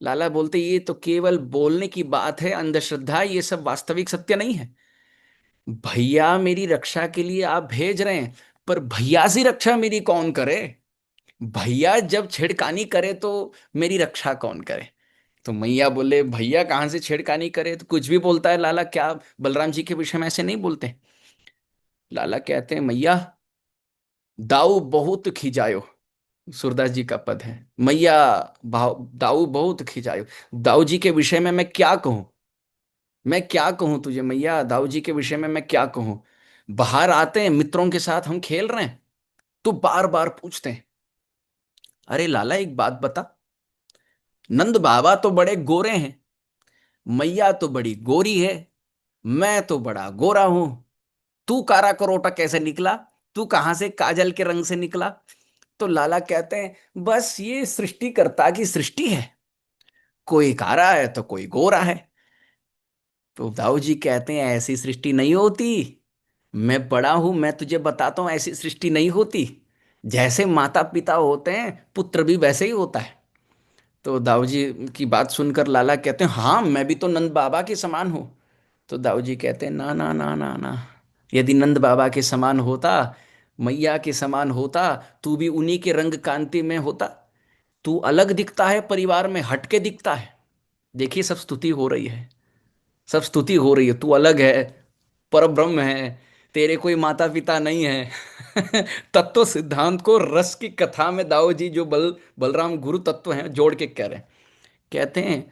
लाला बोलते, ये तो केवल बोलने की बात है, अंधश्रद्धा, ये सब वास्तविक सत्य नहीं है। भैया मेरी रक्षा के लिए आप भेज रहे हैं, पर भैया से रक्षा मेरी कौन करे? भैया जब छेड़खानी करे तो मेरी रक्षा कौन करे? तो मैया बोले, भैया कहाँ से छेड़खानी करे, तो कुछ भी बोलता है लाला, क्या बलराम जी के विषय में ऐसे नहीं बोलते? लाला कहते हैं, मैया दाऊ बहुत खिजायो, सूरदास जी का पद है, मैया दाऊ बहुत खिजायो। दाऊ जी के विषय में मैं क्या कहूं, मैं क्या कहूं तुझे मैया, दाऊ जी के विषय में मैं क्या कहूं? बाहर आते हैं मित्रों के साथ, हम खेल रहे हैं, तो बार बार पूछते हैं, अरे लाला एक बात बता, नंद बाबा तो बड़े गोरे हैं, मैया तो बड़ी गोरी है, मैं तो बड़ा गोरा हूं, तू कारा करोटा कैसे निकला, तू कहां से काजल के रंग से निकला? तो लाला कहते हैं, बस ये सृष्टिकर्ता की सृष्टि है, कोई कारा है तो कोई गोरा है। तो दाऊ जी कहते हैं, ऐसी सृष्टि नहीं होती, मैं बड़ा हूं, मैं तुझे बताता हूं, ऐसी सृष्टि नहीं होती। जैसे माता पिता होते हैं, पुत्र भी वैसे ही होता है। तो दाऊ जी की बात सुनकर लाला कहते हैं, हाँ मैं भी तो नंद बाबा के समान हूँ। तो दाऊ जी कहते हैं, ना ना ना ना ना, यदि नंद बाबा के समान होता, मैया के समान होता, तू भी उन्हीं के रंग कांति में होता। तू अलग दिखता है, परिवार में हटके दिखता है। देखिए सब स्तुति हो रही है, सब स्तुति हो रही है, तू अलग है, पर ब्रह्म है, तेरे कोई माता पिता नहीं है। तत्व सिद्धांत को रस की कथा में दाऊ जी जो बलराम गुरु तत्व हैं जोड़ के कह रहे हैं। कहते हैं,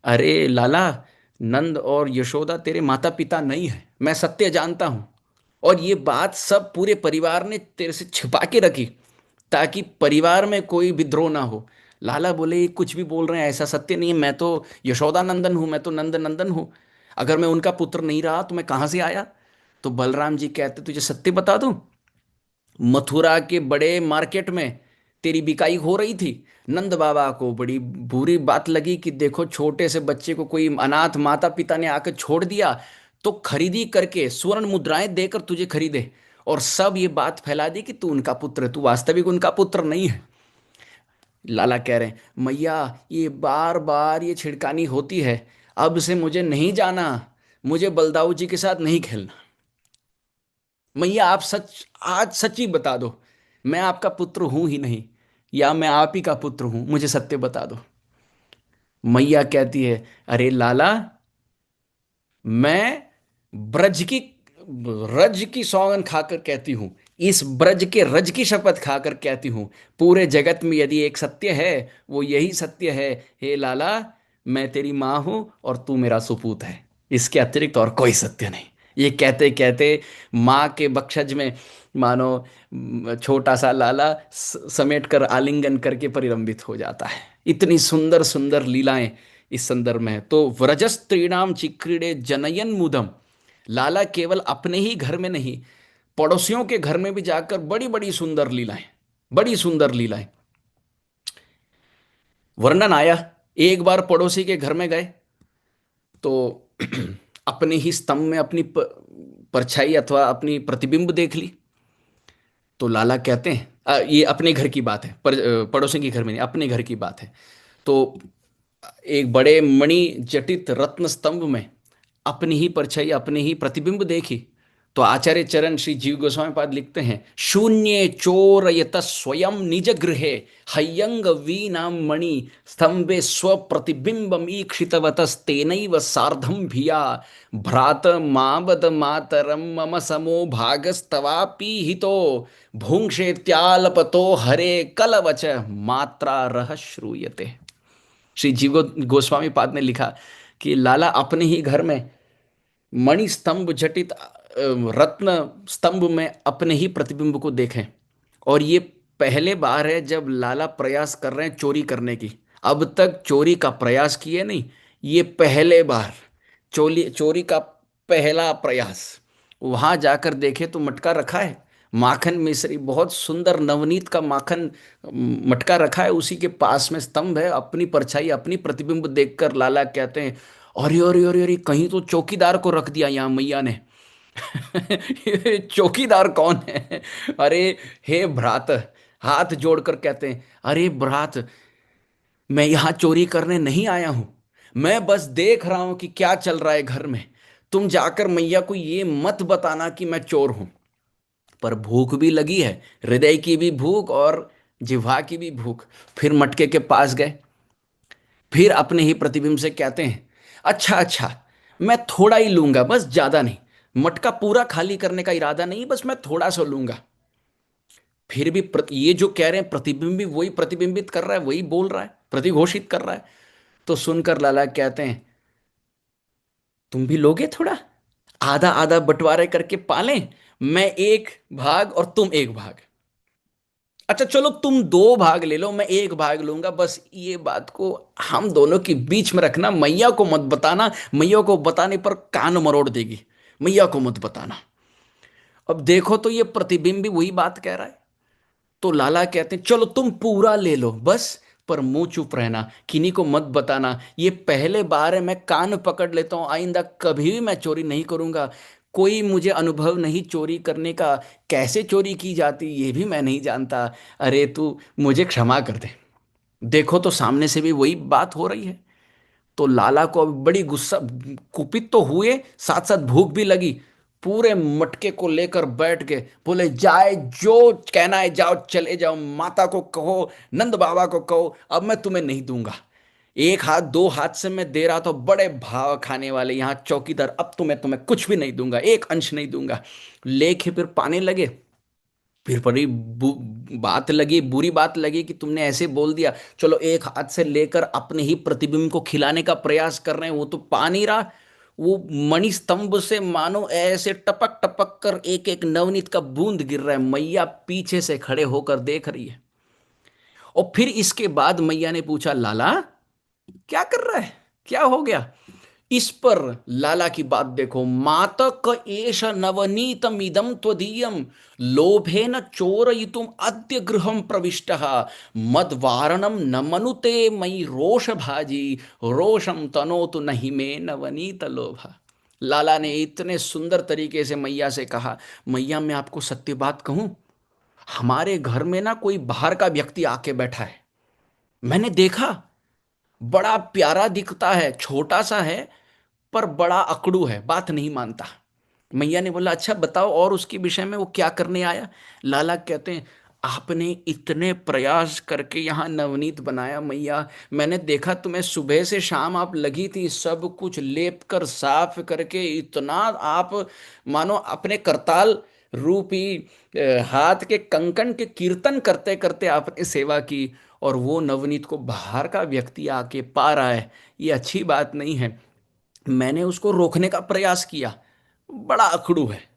अरे लाला, नंद और यशोदा तेरे माता पिता नहीं है, मैं सत्य जानता हूं, और ये बात सब पूरे परिवार ने तेरे से छिपा के रखी, ताकि परिवार में कोई विद्रोह ना हो। लाला बोले, ये कुछ भी बोल रहे हैं, ऐसा सत्य नहीं है, मैं तो यशोदा नंदन हूं, मैं तो नंद नंदन हूं, अगर मैं उनका पुत्र नहीं रहा तो मैं कहां से आया? तो बलराम जी कहते, तुझे सत्य बता दूं, मथुरा के बड़े मार्केट में तेरी बिकाई हो रही थी, नंद बाबा को बड़ी बुरी बात लगी कि देखो छोटे से बच्चे को कोई अनाथ माता पिता ने आकर छोड़ दिया, तो खरीदी करके स्वर्ण मुद्राएं देकर तुझे खरीदे, और सब ये बात फैला दी कि तू उनका पुत्र है, तू वास्तविक उनका पुत्र नहीं है। लाला कह रहे हैं, मैया ये बार बार ये छिड़कानी होती है, अब से मुझे नहीं जाना, मुझे बलदाऊ जी के साथ नहीं खेलना। मैया आप सच, आज सच ही बता दो, मैं आपका पुत्र हूं ही नहीं, या मैं आप ही का पुत्र हूं, मुझे सत्य बता दो। मैया कहती है, अरे लाला, मैं ब्रज की रज की सौगंध खाकर कहती हूं, इस ब्रज के रज की शपथ खाकर कहती हूं, पूरे जगत में यदि एक सत्य है, वो यही सत्य है, हे लाला, मैं तेरी माँ हूं और तू मेरा सुपूत है। इसके अतिरिक्त और कोई सत्य नहीं। ये कहते कहते माँ के बक्षज में मानो छोटा सा लाला समेट कर आलिंगन करके परिरंभित हो जाता है। इतनी सुंदर सुंदर लीलाएं इस संदर्भ में है। तो व्रजस्त्रीणाम चिक्रीडे जनयन मुदम, लाला केवल अपने ही घर में नहीं, पड़ोसियों के घर में भी जाकर बड़ी बड़ी सुंदर लीलाएं, बड़ी सुंदर लीलाएं। वर्णन आया, एक बार पड़ोसी के घर में गए तो अपने ही स्तंभ में अपनी परछाई अथवा अपनी प्रतिबिंब देख ली। तो लाला कहते हैं, ये अपने घर की बात है, पड़ोसी के घर में नहीं, अपने घर की बात है। तो एक बड़े मणि जटित रत्न स्तंभ में अपनी ही परछाई, अपने ही प्रतिबिंब देखी। तो आचार्य चरण श्री जीव गोस्वामी पाद लिखते हैं, शून्य चोरयत स्वयं निज गृहे हयंग वीणाम मणि स्तंभे स्व प्रतिबिंबम ईक्षितवतस्तेनैव सार्धम भिया भ्रात मावद मातरम मम समो भागस्तवापि हितो भुंक्षेत्यालपतो हरे कलवच मात्रा रह श्रूयते। श्री जीव गोस्वामी पाद ने लिखा कि लाला अपने ही घर में मणि स्तंभ जटित रत्न स्तंभ में अपने ही प्रतिबिंब को देखें। और ये पहले बार है जब लाला प्रयास कर रहे हैं चोरी करने की। अब तक चोरी का प्रयास किए नहीं, ये पहले बार चोरी चोरी का पहला प्रयास। वहां जाकर देखे तो मटका रखा है, माखन मिश्री, बहुत सुंदर नवनीत का माखन मटका रखा है, उसी के पास में स्तंभ है। अपनी परछाई, अपनी प्रतिबिंब देखकर लाला कहते हैं, अरे अरे अरे अरे, कहीं तो चौकीदार को रख दिया यहाँ मैया ने। ये चौकीदार कौन है? अरे हे भ्रात, हाथ जोड़कर कहते हैं, अरे भ्रात, मैं यहाँ चोरी करने नहीं आया हूं, मैं बस देख रहा हूं कि क्या चल रहा है घर में। तुम जाकर मैया को ये मत बताना कि मैं चोर हूं। पर भूख भी लगी है, हृदय की भी भूख और जिह्वा की भी भूख। फिर मटके के पास गए, फिर अपने ही प्रतिबिंब से कहते हैं, अच्छा अच्छा, मैं थोड़ा ही लूंगा, बस ज्यादा नहीं, मटका पूरा खाली करने का इरादा नहीं, बस मैं थोड़ा सा लूंगा। फिर भी ये जो कह रहे हैं प्रतिबिंब भी वही प्रतिबिंबित कर रहा है, वही बोल रहा है, प्रतिघोषित कर रहा है। तो सुनकर लाला कहते हैं, तुम भी लोगे थोड़ा, आधा आधा बंटवारे करके पालें, मैं एक भाग और तुम एक भाग। अच्छा चलो, तुम दो भाग ले लो, मैं एक भाग लूंगा, बस ये बात को हम दोनों के बीच में रखना, मैया को मत बताना, मैया को बताने पर कान मरोड़ देगी, मैया को मत बताना। अब देखो तो ये प्रतिबिंब भी वही बात कह रहा है। तो लाला कहते हैं, चलो तुम पूरा ले लो बस, पर मुंह चुप रहना, किन्हीं को मत बताना, ये पहले बार है, मैं कान पकड़ लेता हूं, आइंदा कभी भी मैं चोरी नहीं करूंगा। कोई मुझे अनुभव नहीं चोरी करने का, कैसे चोरी की जाती ये भी मैं नहीं जानता। अरे तू मुझे क्षमा कर दे। देखो तो सामने से भी वही बात हो रही है। तो लाला को अब बड़ी गुस्सा, कुपित तो हुए, साथ साथ भूख भी लगी। पूरे मटके को लेकर बैठ गए, बोले जाए जो कहना है जाओ, चले जाओ, माता को कहो, नंद बाबा को कहो, अब मैं तुम्हें नहीं दूंगा। एक हाथ दो हाथ से मैं दे रहा था, बड़े भाव खाने वाले यहाँ चौकीदार, अब तुम्हें कुछ भी नहीं दूंगा, एक अंश नहीं दूंगा। लेके फिर पाने लगे। फिर बड़ी बात लगी, बुरी बात लगी कि तुमने ऐसे बोल दिया। चलो एक हाथ से लेकर अपने ही प्रतिबिंब को खिलाने का प्रयास कर रहे हैं, वो तो पा नहीं रहा। वो मणि स्तंभ से मानो ऐसे टपक टपक कर एक एक नवनीत का बूंद गिर रहा है। मैया पीछे से खड़े होकर देख रही है। और फिर इसके बाद मैया ने पूछा, लाला क्या कर रहा है, क्या हो गया? इस पर लाला की बात देखो, मातक एष नवनीतम इदम त्वदीयम लोभेन चोरयितुम अद्य गृहम प्रविष्टः मद वारणम न मनुते मयि रोष भाजी रोषम तनोतु नहीं मे नवनीत लोभा। लाला ने इतने सुंदर तरीके से मैया से कहा, मैया मैं आपको सत्य बात कहूं, हमारे घर में ना कोई बाहर का व्यक्ति आके बैठा है, मैंने देखा, बड़ा प्यारा दिखता है, छोटा सा है, पर बड़ा अकड़ू है, बात नहीं मानता। मैया ने बोला अच्छा बताओ और उसके विषय में वो क्या करने आया। लाला कहते हैं आपने इतने प्रयास करके यहाँ नवनीत बनाया मैया, मैंने देखा तुम्हें सुबह से शाम आप लगी थी सब कुछ लेप कर साफ करके, इतना आप मानो अपने करताल रूपी हाथ के कंकण के कीर्तन करते करते आपने सेवा की, और वो नवनीत को बाहर का व्यक्ति आके पा रहा है, ये अच्छी बात नहीं है। मैंने उसको रोकने का प्रयास किया, बड़ा अखड़ू है,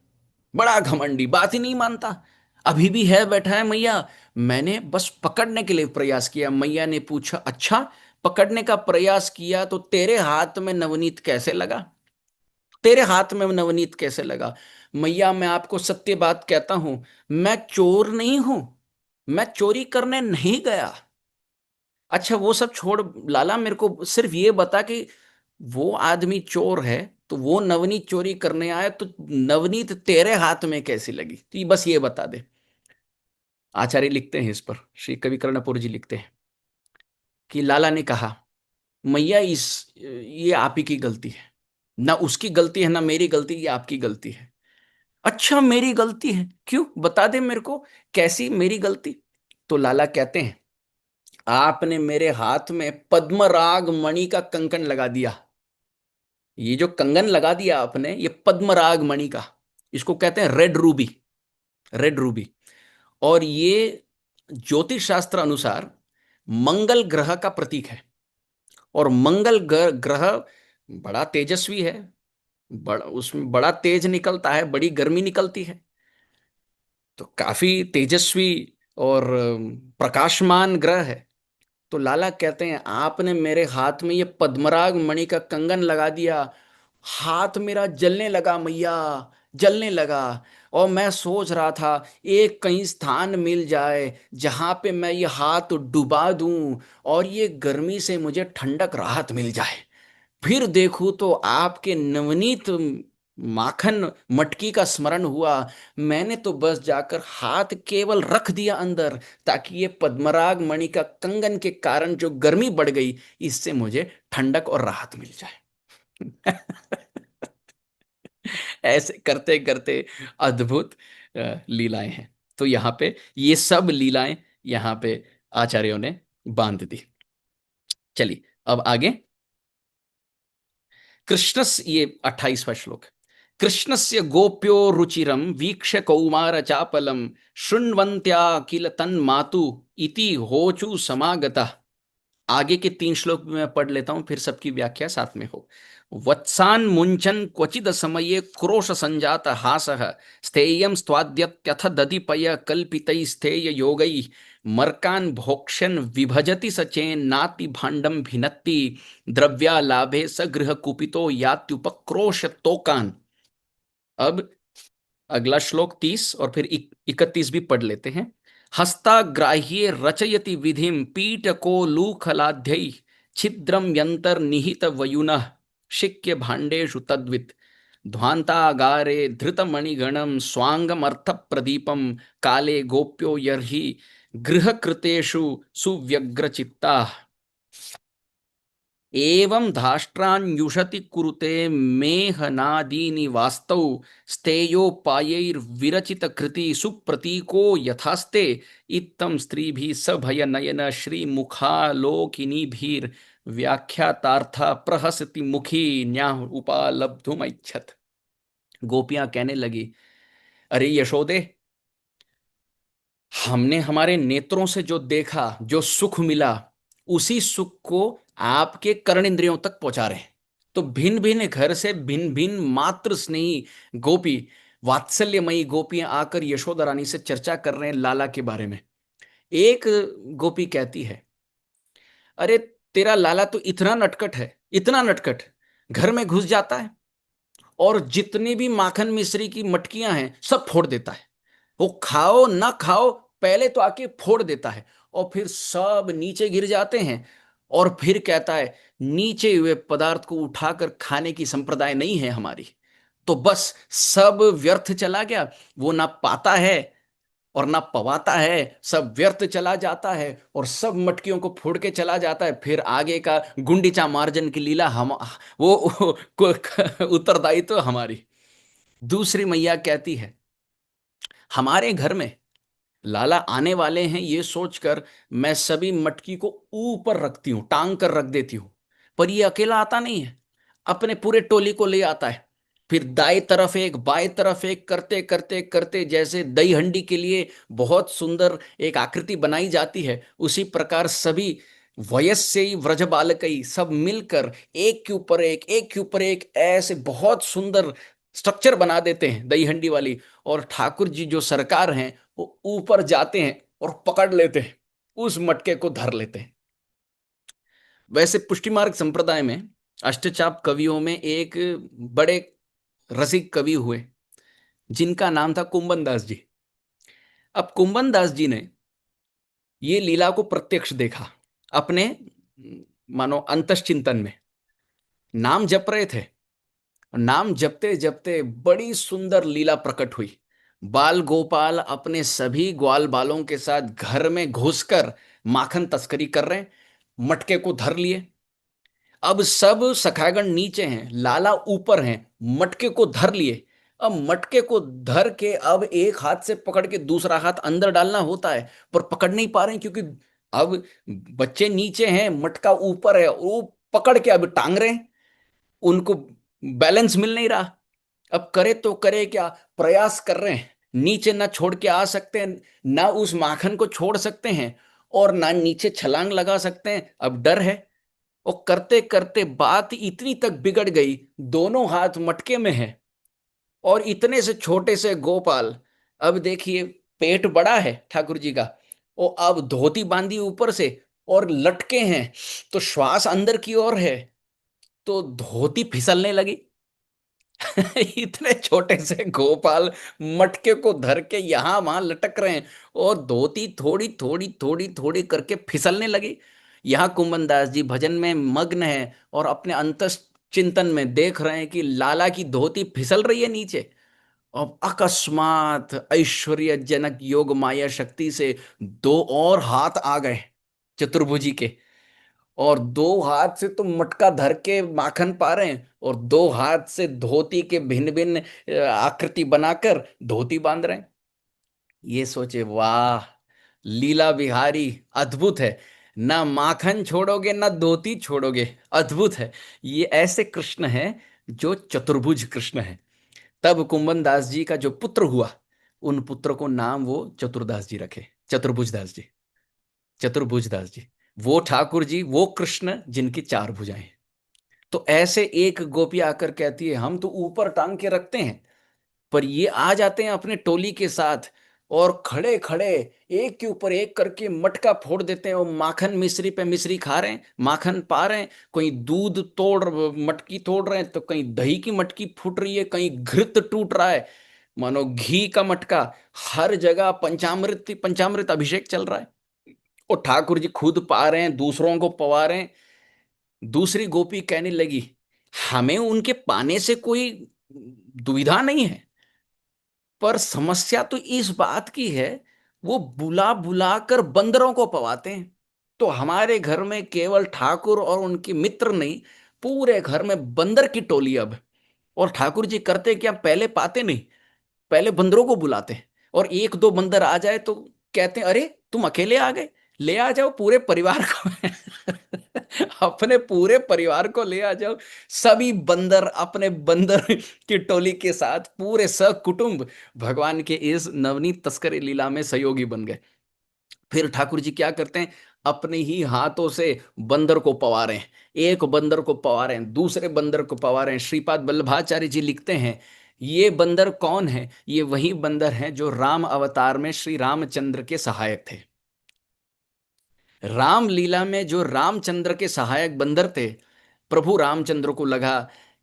बड़ा घमंडी, बात ही नहीं मानता, अभी भी है बैठा है मैया। मैंने बस पकड़ने के लिए प्रयास किया। मैया ने पूछा अच्छा पकड़ने का प्रयास किया तो तेरे हाथ में नवनीत कैसे लगा, तेरे हाथ में नवनीत कैसे लगा। मैया मैं आपको सत्य बात कहता हूं, मैं चोर नहीं हूं, मैं चोरी करने नहीं गया। अच्छा वो सब छोड़ लाला, मेरे को सिर्फ ये बता कि वो आदमी चोर है तो वो नवनीत चोरी करने आया, तो नवनीत तेरे हाथ में कैसी लगी, तो ये बस ये बता दे। आचार्य लिखते हैं इस पर, श्री कवि कर्णपुर जी लिखते हैं कि लाला ने कहा मैया इस ये आप ही की गलती है, ना उसकी गलती है ना मेरी गलती, ये आपकी गलती है। अच्छा मेरी गलती है, क्यों बता दे मेरे को, कैसी मेरी गलती। तो लाला कहते हैं आपने मेरे हाथ में पद्मराग मणि का कंकन लगा दिया। ये जो कंगन लगा दिया आपने, ये पद्मराग मणि का, इसको कहते हैं रेड रूबी, रेड रूबी। और ये ज्योतिष शास्त्र अनुसार मंगल ग्रह का प्रतीक है। और मंगल ग्रह बड़ा तेजस्वी है, बड़ा उसमें बड़ा तेज निकलता है, बड़ी गर्मी निकलती है, तो काफी तेजस्वी और प्रकाशमान ग्रह है। तो लाला कहते हैं आपने मेरे हाथ में ये पद्मराग मणि का कंगन लगा दिया, हाथ मेरा जलने लगा मैया, जलने लगा। और मैं सोच रहा था एक कहीं स्थान मिल जाए जहां पे मैं ये हाथ डुबा दूं और ये गर्मी से मुझे ठंडक राहत मिल जाए। फिर देखूं तो आपके नवनीत माखन मटकी का स्मरण हुआ। मैंने तो बस जाकर हाथ केवल रख दिया अंदर, ताकि ये पद्मराग मणि का कंगन के कारण जो गर्मी बढ़ गई, इससे मुझे ठंडक और राहत मिल जाए। ऐसे करते करते अद्भुत लीलाएं हैं। तो यहाँ पे ये सब लीलाएं यहाँ पे आचार्यों ने बांध दी। चलिए अब आगे। कृष्णस्य, ये 28वां श्लोक, कृष्णस्य गोप्यो रुचिरम वीक्ष्य कौमार चापलम शृण्वन्त्या किल तन्मातु इति होचु समागतः। आगे के 3 श्लोक भी मैं पढ़ लेता हूं, फिर सबकी व्याख्या साथ में हो। वत्सान मुंचन क्वचिद समये क्रोश संजात हासः स्थेयं स्वाद्यत्यथ दधिपय कल्पितै स्थेय योगैः मर्कान् भोक्ष्यन् विभजति सचेन नाति भाण्डं भिनत्ति द्रव्यालाभे स गृह कुपितो यात्युपक्रोश तोकान्। अब अगला श्लोक 30 और फिर 31 भी पढ़ लेते हैं। हस्ताग्राह्ये रचयति विधिम पीटको लूखलाध्यै छिद्रम यंतर निहित वयुनः शिक्य भाण्डेषु तद्वित् ध्वान्तागारे धृतमणिगणं स्वांगमर्थ प्रदीपम काले गोप्यो यर्हि गृहकृतेषु सुव्यग्रचित्ताः एवं धाष्ट्रान्युषति कुरुते मेहनादीनि वास्तौ स्थेयोपायैर्विरचितकृति सुप्रतीको यथास्ते इत्थं स्त्रीभिः सभयनयन श्रीमुखालोकिनीभिर्व्याख्यातार्था प्रहसति मुखी न्याह उपालब्धुमैच्छत्। गोपियां कहने लगी अरे यशोदे, हमने हमारे नेत्रों से जो देखा, जो सुख मिला, उसी सुख को आपके कर्णेंद्रियों तक पहुंचा रहे हैं। तो भिन्न भिन्न घर से भिन्न भिन्न मात्र स्नेही गोपी, वात्सल्यमयी गोपियां आकर यशोदा रानी से चर्चा कर रहे हैं लाला के बारे में। एक गोपी कहती है अरे तेरा लाला तो इतना नटखट है, इतना नटखट, घर में घुस जाता है और जितनी भी माखन मिश्री की मटकियां हैं सब फोड़ देता है। वो खाओ ना खाओ पहले तो आके फोड़ देता है और फिर सब नीचे गिर जाते हैं। और फिर कहता है नीचे हुए पदार्थ को उठाकर खाने की संप्रदाय नहीं है हमारी, तो बस सब व्यर्थ चला गया। वो ना पाता है और ना पवाता है, सब व्यर्थ चला जाता है और सब मटकियों को फोड़ के चला जाता है। फिर आगे का गुंडीचा मार्जन की लीला हम वो उत्तरदायित्व तो हमारी। दूसरी मैया कहती है, हमारे घर में लाला आने वाले हैं ये सोचकर मैं सभी मटकी को ऊपर रखती हूं, टांग कर रख देती हूं। पर ये अकेला आता नहीं है, अपने पूरे टोली को ले आता है। फिर दाएं तरफ एक बाएं तरफ एक करते करते करते, जैसे दही हंडी के लिए बहुत सुंदर एक आकृति बनाई जाती है, उसी प्रकार सभी वयस्से ही व्रज बालक ही सब मिलकर एक के ऊपर एक ऐसे बहुत सुंदर स्ट्रक्चर बना देते हैं दही हंडी वाली। और ठाकुर जी जो सरकार हैं वो ऊपर जाते हैं और पकड़ लेते हैं, उस मटके को धर लेते हैं। वैसे पुष्टि मार्ग संप्रदाय में अष्टचाप कवियों में एक बड़े रसिक कवि हुए जिनका नाम था कुंभन दास जी। अब कुंभन दास जी ने ये लीला को प्रत्यक्ष देखा अपने मानो अंतश्चिंतन में। नाम जप रहे थे, नाम जपते जपते बड़ी सुंदर लीला प्रकट हुई। बाल गोपाल अपने सभी ग्वाल बालों के साथ घर में घुसकर माखन तस्करी कर रहे हैं, मटके को धर लिए। अब सब सखागण नीचे हैं, लाला ऊपर हैं, मटके को धर लिए। अब मटके को धर के अब एक हाथ से पकड़ के दूसरा हाथ अंदर डालना होता है, पर पकड़ नहीं पा रहे हैं क्योंकि अब बच्चे नीचे हैं, मटका ऊपर है, वो पकड़ के अब टांग रहे हैं, उनको बैलेंस मिल नहीं रहा। अब करे तो करे क्या, प्रयास कर रहे हैं, नीचे ना छोड़ के आ सकते हैं, ना उस माखन को छोड़ सकते हैं, और ना नीचे छलांग लगा सकते हैं, अब डर है। और करते करते बात इतनी तक बिगड़ गई, दोनों हाथ मटके में है और इतने से छोटे से गोपाल। अब देखिए पेट बड़ा है ठाकुर जी का, और अब धोती बांधी ऊपर से और लटके हैं, तो श्वास अंदर की ओर है, तो धोती फिसलने लगी। इतने छोटे से गोपाल मटके को धर के यहां वहां लटक रहे हैं और धोती थोड़ी थोड़ी थोड़ी थोड़ी करके फिसलने लगी। यहाँ कुंभन दास जी भजन में मग्न है और अपने अंतस चिंतन में देख रहे हैं कि लाला की धोती फिसल रही है नीचे। अब अकस्मात ऐश्वर्य जनक योग माया शक्ति से दो और हाथ आ गए चतुर्भुजी के, और दो हाथ से तो मटका धर के माखन पा रहे हैं और दो हाथ से धोती के भिन्न भिन्न आकृति बनाकर धोती बांध रहे हैं। ये सोचे वाह, लीला बिहारी अद्भुत है, ना माखन छोड़ोगे ना धोती छोड़ोगे, अद्भुत है। ये ऐसे कृष्ण है जो चतुर्भुज कृष्ण है। तब कुंभन दास जी का जो पुत्र हुआ, उन पुत्र को नाम वो चतुर्दास जी रखे, चतुर्भुज दास जी, चतुर्भुज दास जी। वो ठाकुर जी वो कृष्ण जिनकी चार भुजाएं। तो ऐसे एक गोपी आकर कहती है हम तो ऊपर टांग के रखते हैं, पर ये आ जाते हैं अपने टोली के साथ और खड़े खड़े एक के ऊपर एक करके मटका फोड़ देते हैं, और माखन मिश्री पे मिश्री खा रहे हैं, माखन पा रहे हैं। कहीं दूध तोड़ मटकी तोड़ रहे हैं, तो कहीं दही की मटकी फूट रही है, कहीं घृत टूट रहा है, मानो घी का मटका। हर जगह पंचामृत पंचामृत अभिषेक चल रहा है, और ठाकुर जी खुद पा रहे हैं, दूसरों को पवा रहे हैं। दूसरी गोपी कहने लगी हमें उनके पाने से कोई दुविधा नहीं है, पर समस्या तो इस बात की है वो बुला बुला कर बंदरों को पवाते हैं। तो हमारे घर में केवल ठाकुर और उनके मित्र नहीं, पूरे घर में बंदर की टोली अब। और ठाकुर जी करते क्या, पहले पाते नहीं, पहले बंदरों को बुलाते हैं, और एक दो बंदर आ जाए तो कहते हैं अरे तुम अकेले आ गए, ले आ जाओ पूरे परिवार को। अपने पूरे परिवार को ले आ जाओ। सभी बंदर अपने बंदर की टोली के साथ पूरे सकुटुंब भगवान के इस नवनीत तस्करी लीला में सहयोगी बन गए। फिर ठाकुर जी क्या करते हैं, अपने ही हाथों से बंदर को पवा रहे हैं, एक बंदर को पवा रहे हैं, दूसरे बंदर को पवा रहे हैं। श्रीपाद वल्लभाचार्य जी लिखते हैं ये बंदर कौन है, ये वही बंदर हैं जो राम अवतार में श्री रामचंद्र के सहायक थे। रामलीला में जो रामचंद्र के सहायक बंदर थे, प्रभु रामचंद्र को लगा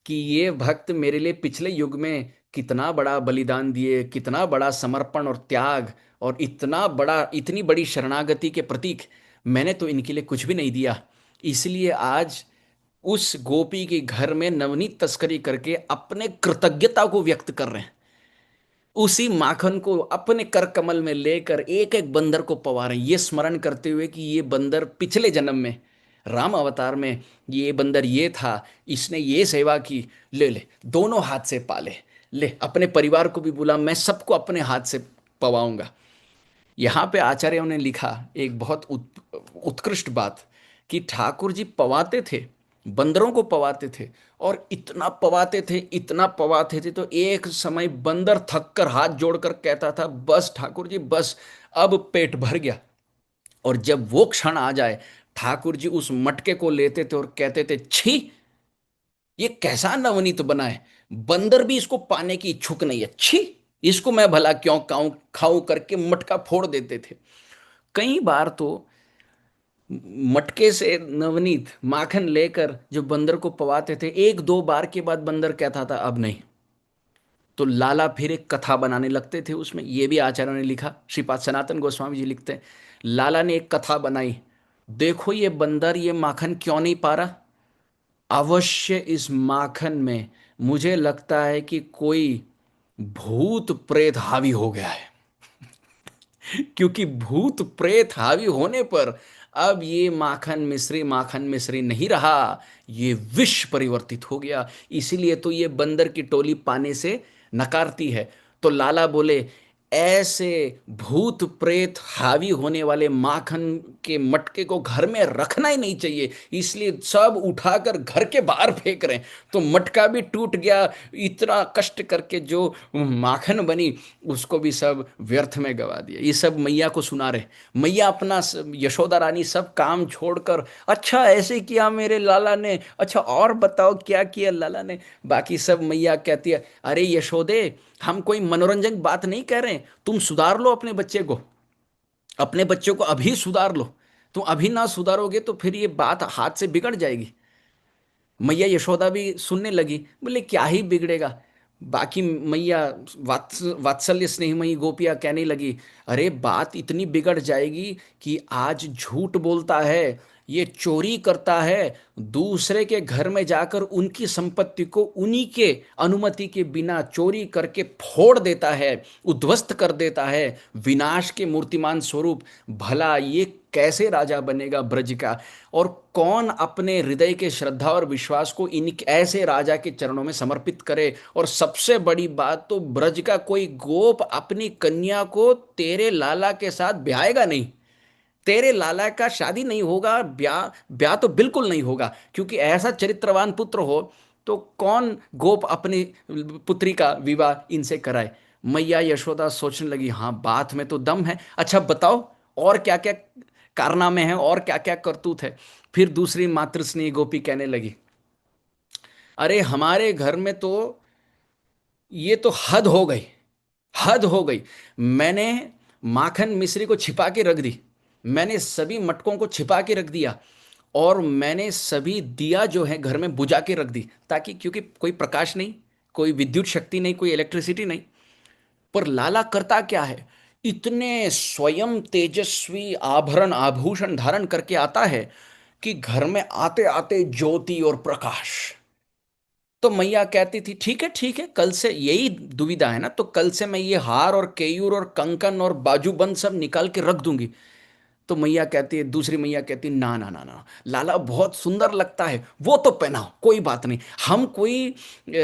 कि ये भक्त मेरे लिए पिछले युग में कितना बड़ा बलिदान दिए, कितना बड़ा समर्पण और त्याग, और इतना बड़ा इतनी बड़ी शरणागति के प्रतीक, मैंने तो इनके लिए कुछ भी नहीं दिया। इसलिए आज उस गोपी के घर में नवनीत तस्करी करके अपने कृतज्ञता को व्यक्त कर रहे हैं। उसी माखन को अपने कर कमल में लेकर एक एक बंदर को पवा रहे हैं, ये स्मरण करते हुए कि ये बंदर पिछले जन्म में राम अवतार में ये बंदर ये था, इसने ये सेवा की, ले ले दोनों हाथ से पाले। ले अपने परिवार को भी बुला, मैं सबको अपने हाथ से पवाऊंगा। यहाँ पे आचार्यों ने लिखा एक बहुत उत्कृष्ट बात, कि ठाकुर जी पवाते थे, बंदरों को पवाते थे, और इतना पवाते थे, इतना पवाते थे, तो एक समय बंदर थक कर हाथ जोड़कर कहता था, बस ठाकुर जी बस, अब पेट भर गया। और जब वो क्षण आ जाए, ठाकुर जी उस मटके को लेते थे और कहते थे, छी, ये कैसा नवनीत बना है, बंदर भी इसको पाने की इच्छुक नहीं है, छी, इसको मैं भला क्यों खाऊं खाऊं करके मटका फोड़ देते थे। कई बार तो मटके से नवनीत माखन लेकर जो बंदर को पवाते थे, एक दो बार के बाद बंदर कहता था अब नहीं। तो लाला फिर एक कथा बनाने लगते थे उसमें, ये भी आचार्यों ने लिखा, श्रीपाद सनातन गोस्वामी जी लिखते हैं, लाला ने एक कथा बनाई, देखो ये बंदर ये माखन क्यों नहीं पा रहा, अवश्य इस माखन में मुझे लगता है कि कोई भूत प्रेत हावी हो गया है। क्योंकि भूत प्रेत हावी होने पर अब ये माखन मिश्री नहीं रहा, ये विष परिवर्तित हो गया, इसीलिए तो ये बंदर की टोली पाने से नकारती है। तो लाला बोले, ऐसे भूत प्रेत हावी होने वाले माखन के मटके को घर में रखना ही नहीं चाहिए, इसलिए सब उठाकर घर के बाहर फेंक रहे हैं। तो मटका भी टूट गया, इतना कष्ट करके जो माखन बनी उसको भी सब व्यर्थ में गवा दिया। ये सब मैया को सुना रहे। मैया अपना यशोदा रानी सब काम छोड़कर, अच्छा ऐसे किया मेरे लाला ने, अच्छा और बताओ क्या किया लाला ने। बाकी सब मैया कहती है, अरे यशोदे, हम कोई मनोरंजक बात नहीं कह रहे हैं, तुम सुधार लो अपने बच्चे को, अपने बच्चे को अभी सुधार लो, तुम अभी ना सुधारोगे तो फिर ये बात हाथ से बिगड़ जाएगी। मैया यशोदा भी सुनने लगी, बोले क्या ही बिगड़ेगा। बाकी मैया वात्सल्य स्नेहमयी गोपियाँ कहने लगी, अरे बात इतनी बिगड़ जाएगी कि आज झूठ बोलता है, ये चोरी करता है, दूसरे के घर में जाकर उनकी संपत्ति को उन्हीं के अनुमति के बिना चोरी करके फोड़ देता है, उद्ध्वस्त कर देता है, विनाश के मूर्तिमान स्वरूप, भला ये कैसे राजा बनेगा ब्रज का। और कौन अपने हृदय के श्रद्धा और विश्वास को इन ऐसे राजा के चरणों में समर्पित करे। और सबसे बड़ी बात तो, ब्रज का कोई गोप अपनी कन्या को तेरे लाला के साथ ब्याहेगा नहीं, तेरे लाला का शादी नहीं होगा, ब्याह ब्याह तो बिल्कुल नहीं होगा, क्योंकि ऐसा चरित्रवान पुत्र हो तो कौन गोप अपनी पुत्री का विवाह इनसे कराए। मैया यशोदा सोचने लगी, हाँ बात में तो दम है, अच्छा बताओ और क्या क्या कारनामे हैं और क्या क्या करतूत है। फिर दूसरी मातृस्नेही गोपी कहने लगी, अरे हमारे घर में तो ये तो हद हो गई, हद हो गई। मैंने माखन मिश्री को छिपा के रख दी, मैंने सभी मटकों को छिपा के रख दिया, और मैंने सभी दिया जो है घर में बुझा के रख दी, ताकि क्योंकि कोई प्रकाश नहीं, कोई विद्युत शक्ति नहीं, कोई इलेक्ट्रिसिटी नहीं। पर लाला करता क्या है, इतने स्वयं तेजस्वी आभरण आभूषण धारण करके आता है कि घर में आते आते ज्योति और प्रकाश। तो मैया कहती थी, ठीक है ठीक है, कल से यही दुविधा है ना, तो कल से मैं ये हार और केयूर और कंकन और बाजूबंद सब निकाल के रख दूंगी। तो मैया कहती है, दूसरी मैया कहती, ना ना ना ना, लाला बहुत सुंदर लगता है, वो तो पहनाओ, कोई बात नहीं, हम कोई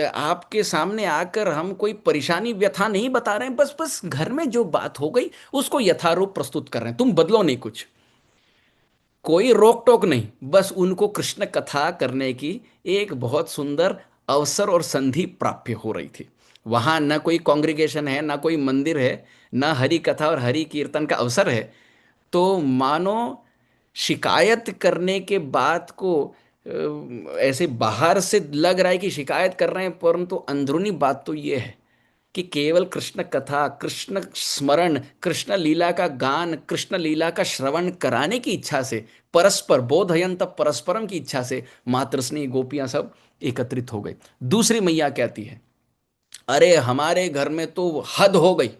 आपके सामने आकर हम कोई परेशानी व्यथा नहीं बता रहे हैं, बस बस घर में जो बात हो गई उसको यथारूप प्रस्तुत कर रहे हैं, तुम बदलो नहीं कुछ, कोई रोक टोक नहीं, बस उनको कृष्ण कथा करने की एक बहुत सुंदर अवसर और संधि प्राप्त हो रही थी। वहां न कोई कॉन्ग्रीगेशन है, ना कोई मंदिर है, न हरि कथा और हरि कीर्तन का अवसर है। तो मानो शिकायत करने के बाद को ऐसे बाहर से लग रहा है कि शिकायत कर रहे हैं, परंतु अंदरूनी बात तो ये है कि केवल कृष्ण कथा, कृष्ण स्मरण, कृष्ण लीला का गान, कृष्ण लीला का श्रवण कराने की इच्छा से, परस्पर बोधयंत परस्परम की इच्छा से मातृस्नेही गोपियां सब एकत्रित हो गई। दूसरी मैया कहती है, अरे हमारे घर में तो हद हो गई,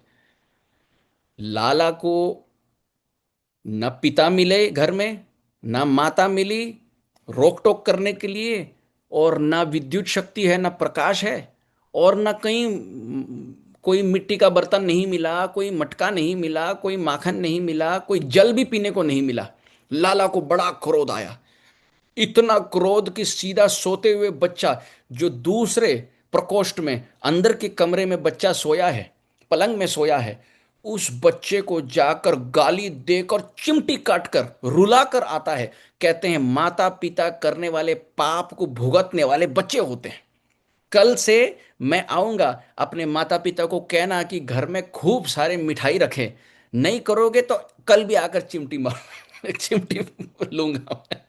लाला को न पिता मिले घर में, न माता मिली रोक टोक करने के लिए, और न विद्युत शक्ति है, न प्रकाश है, और न कहीं कोई मिट्टी का बर्तन नहीं मिला, कोई मटका नहीं मिला, कोई माखन नहीं मिला, कोई जल भी पीने को नहीं मिला। लाला को बड़ा क्रोध आया, इतना क्रोध कि सीधा सोते हुए बच्चा जो दूसरे प्रकोष्ठ में, अंदर के कमरे में बच्चा सोया है, पलंग में सोया है, उस बच्चे को जाकर गाली देकर चिमटी काटकर रुला कर आता है। कहते हैं माता पिता करने वाले पाप को भुगतने वाले बच्चे होते हैं। कल से मैं आऊंगा, अपने माता पिता को कहना कि घर में खूब सारे मिठाई रखें, नहीं करोगे तो कल भी आकर चिमटी मार चिमटी लूंगा मैं।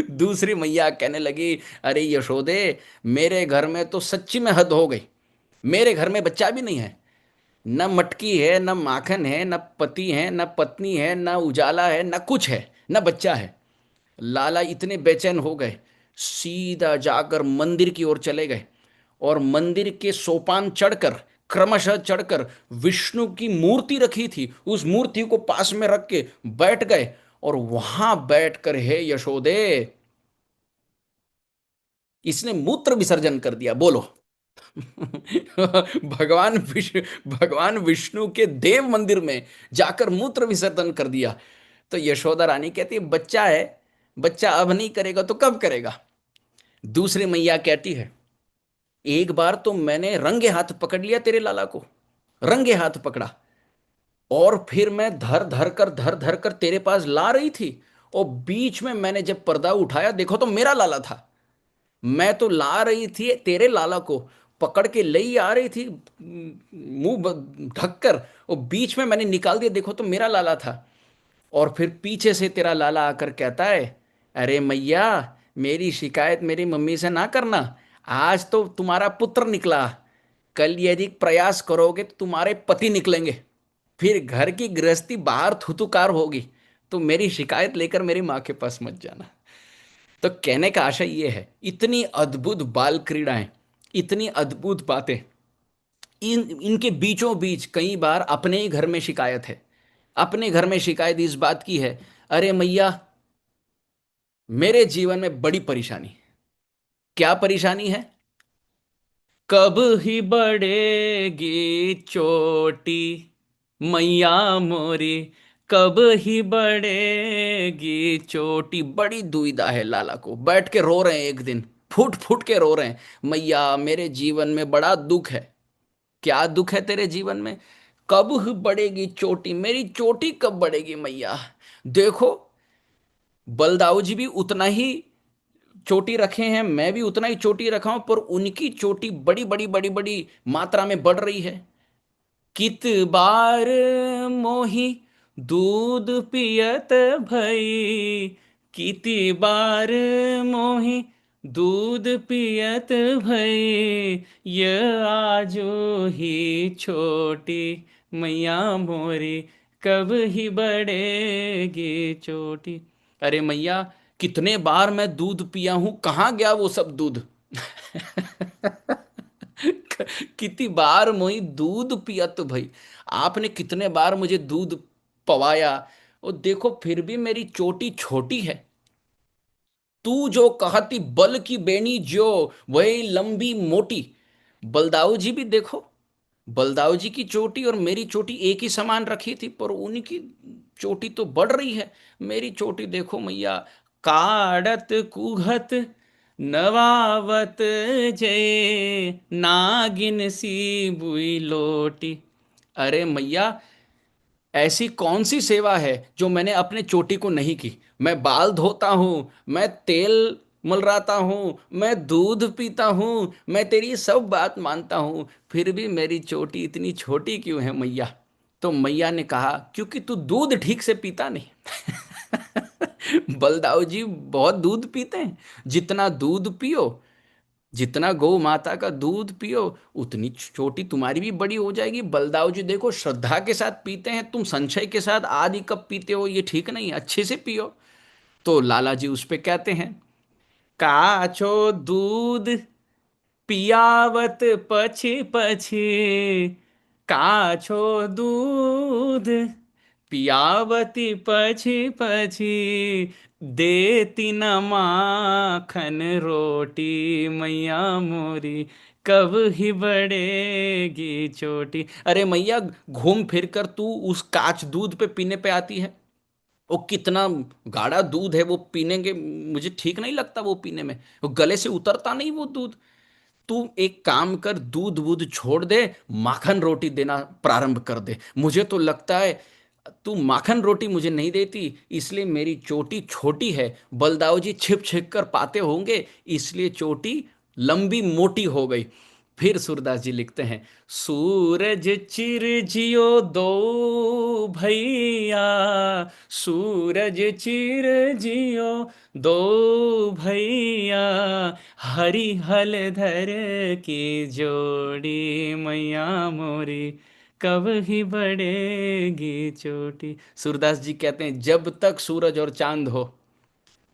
दूसरी मैया कहने लगी, अरे यशोदे, मेरे घर में तो सच्ची में हद हो गई। मेरे घर में बच्चा भी नहीं है, न मटकी है, न माखन है, न पति है, न पत्नी है, न उजाला है, न कुछ है, न बच्चा है। लाला इतने बेचैन हो गए, सीधा जाकर मंदिर की ओर चले गए और मंदिर के सोपान चढ़कर, क्रमशः चढ़कर, विष्णु की मूर्ति रखी थी, उस मूर्ति को पास में रख के बैठ गए। और वहां बैठकर, हे यशोदे, इसने मूत्र विसर्जन कर दिया। बोलो। भगवान विष्णु के देव मंदिर में जाकर मूत्र विसर्जन कर दिया। तो यशोदा रानी कहती है, बच्चा है, बच्चा अब नहीं करेगा तो कब करेगा। दूसरी मैया कहती है, एक बार तो मैंने रंगे हाथ पकड़ लिया तेरे लाला को, रंगे हाथ पकड़ा, और फिर मैं धर धर कर तेरे पास ला रही थी, और बीच में मैंने जब पर्दा उठाया, देखो तो मेरा लाला था। मैं तो ला रही थी तेरे लाला को, पकड़ के ले ही आ रही थी, ढककर, और बीच में मैंने निकाल दिया, देखो तो मेरा लाला था। और फिर पीछे से तेरा लाला आकर कहता है, अरे मैया, मेरी शिकायत मेरी मम्मी से ना करना, आज तो तुम्हारा पुत्र निकला, कल यदि प्रयास करोगे तो तुम्हारे पति निकलेंगे, फिर घर की गृहस्थी बाहर थुथुकार होगी, तो मेरी शिकायत लेकर मेरी माँ के पास मत जाना। तो कहने का आशय ये है, इतनी अद्भुत बाल क्रीड़ाएं, इतनी अद्भुत बातें, इनके बीचों बीच कई बार अपने ही घर में शिकायत है। अपने घर में शिकायत इस बात की है, अरे मैया, मेरे जीवन में बड़ी परेशानी। क्या परेशानी है? कब ही बढ़ेगी चोटी मैया मोरी, कब ही बढ़ेगी चोटी। बड़ी दुविधा है लाला को, बैठ के रो रहे हैं, एक दिन फूट फूट के रो रहे हैं, मैया मेरे जीवन में बड़ा दुख है। क्या दुख है तेरे जीवन में? कब ही बढ़ेगी चोटी, मेरी चोटी कब बढ़ेगी मैया। देखो, बलदाऊ जी भी उतना ही चोटी रखे हैं, मैं भी उतना ही चोटी रखा हूं, पर उनकी चोटी बड़ी बड़ी बड़ी बड़ी मात्रा में बढ़ रही है। कित बार मोही दूध पियत भई, किति बार मोही दूध पियत भई, ये आजो ही छोटी मैया मोरी, कब ही बढ़ेगी चोटी। अरे मैया, कितने बार मैं दूध पिया हूं, कहाँ गया वो सब दूध। कितनी बार मोई दूध पिया तो भाई, आपने कितने बार मुझे दूध पवाया, और देखो फिर भी मेरी चोटी छोटी है। तू जो कहती बल की बेनी जो, वही लंबी मोटी। बलदाऊ जी भी देखो, बलदाऊ जी की चोटी और मेरी चोटी एक ही समान रखी थी, पर उनकी चोटी तो बढ़ रही है, मेरी चोटी देखो मैया। काढ़त कुघत नवावत जय, नागिन सी बुई लोटी। अरे मैया, ऐसी कौन सी सेवा है जो मैंने अपने चोटी को नहीं की। मैं बाल धोता हूँ, मैं तेल मलराता हूँ, मैं दूध पीता हूँ, मैं तेरी सब बात मानता हूँ, फिर भी मेरी चोटी इतनी छोटी क्यों है मैया। तो मैया ने कहा, क्योंकि तू दूध ठीक से पीता नहीं। बलदाऊ जी बहुत दूध पीते हैं, जितना दूध पियो, जितना गौ माता का दूध पियो, उतनी छोटी तुम्हारी भी बड़ी हो जाएगी। बलदाऊ जी देखो, श्रद्धा के साथ पीते हैं, तुम संशय के साथ आदि कब पीते हो, ये ठीक नहीं, अच्छे से पियो। तो लाला जी उस पे कहते हैं, काछो दूध पियावत पछी पछी, काछो दूध पियावती पछी पछी, देती न माखन रोटी मैया मोरी, कब ही बढ़ेगी चोटी। अरे मैया, घूम फिर कर तू उस काच दूध पे पीने पे आती है, वो कितना गाढ़ा दूध है, वो पीने के मुझे ठीक नहीं लगता, वो पीने में वो गले से उतरता नहीं वो दूध। तू एक काम कर, दूध वूध छोड़ दे, माखन रोटी देना प्रारंभ कर दे। मुझे तो लगता है तू माखन रोटी मुझे नहीं देती, इसलिए मेरी चोटी छोटी है। बलदाऊ जी छिप छिप कर पाते होंगे, इसलिए चोटी लंबी मोटी हो गई। फिर सूरदास जी लिखते हैं, सूरज चिर जियो दो भैया, सूरज चिर जियो दो भैया, हरि हल धर की जोड़ी, मैया मोरी कब ही बढ़ेगी चोटी। सूरदास जी कहते हैं जब तक सूरज और चांद हो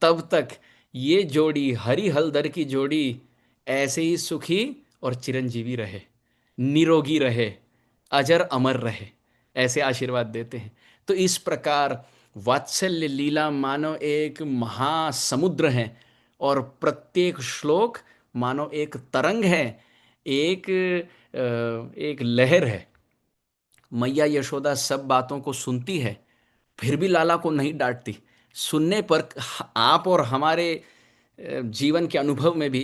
तब तक ये जोड़ी, हरि हलधर की जोड़ी, ऐसे ही सुखी और चिरंजीवी रहे, निरोगी रहे, अजर अमर रहे, ऐसे आशीर्वाद देते हैं। तो इस प्रकार वात्सल्य लीला मानो एक महासमुद्र है, और प्रत्येक श्लोक मानो एक तरंग है, एक एक लहर है। मैया यशोदा सब बातों को सुनती है, फिर भी लाला को नहीं डांटती। सुनने पर आप और हमारे जीवन के अनुभव में भी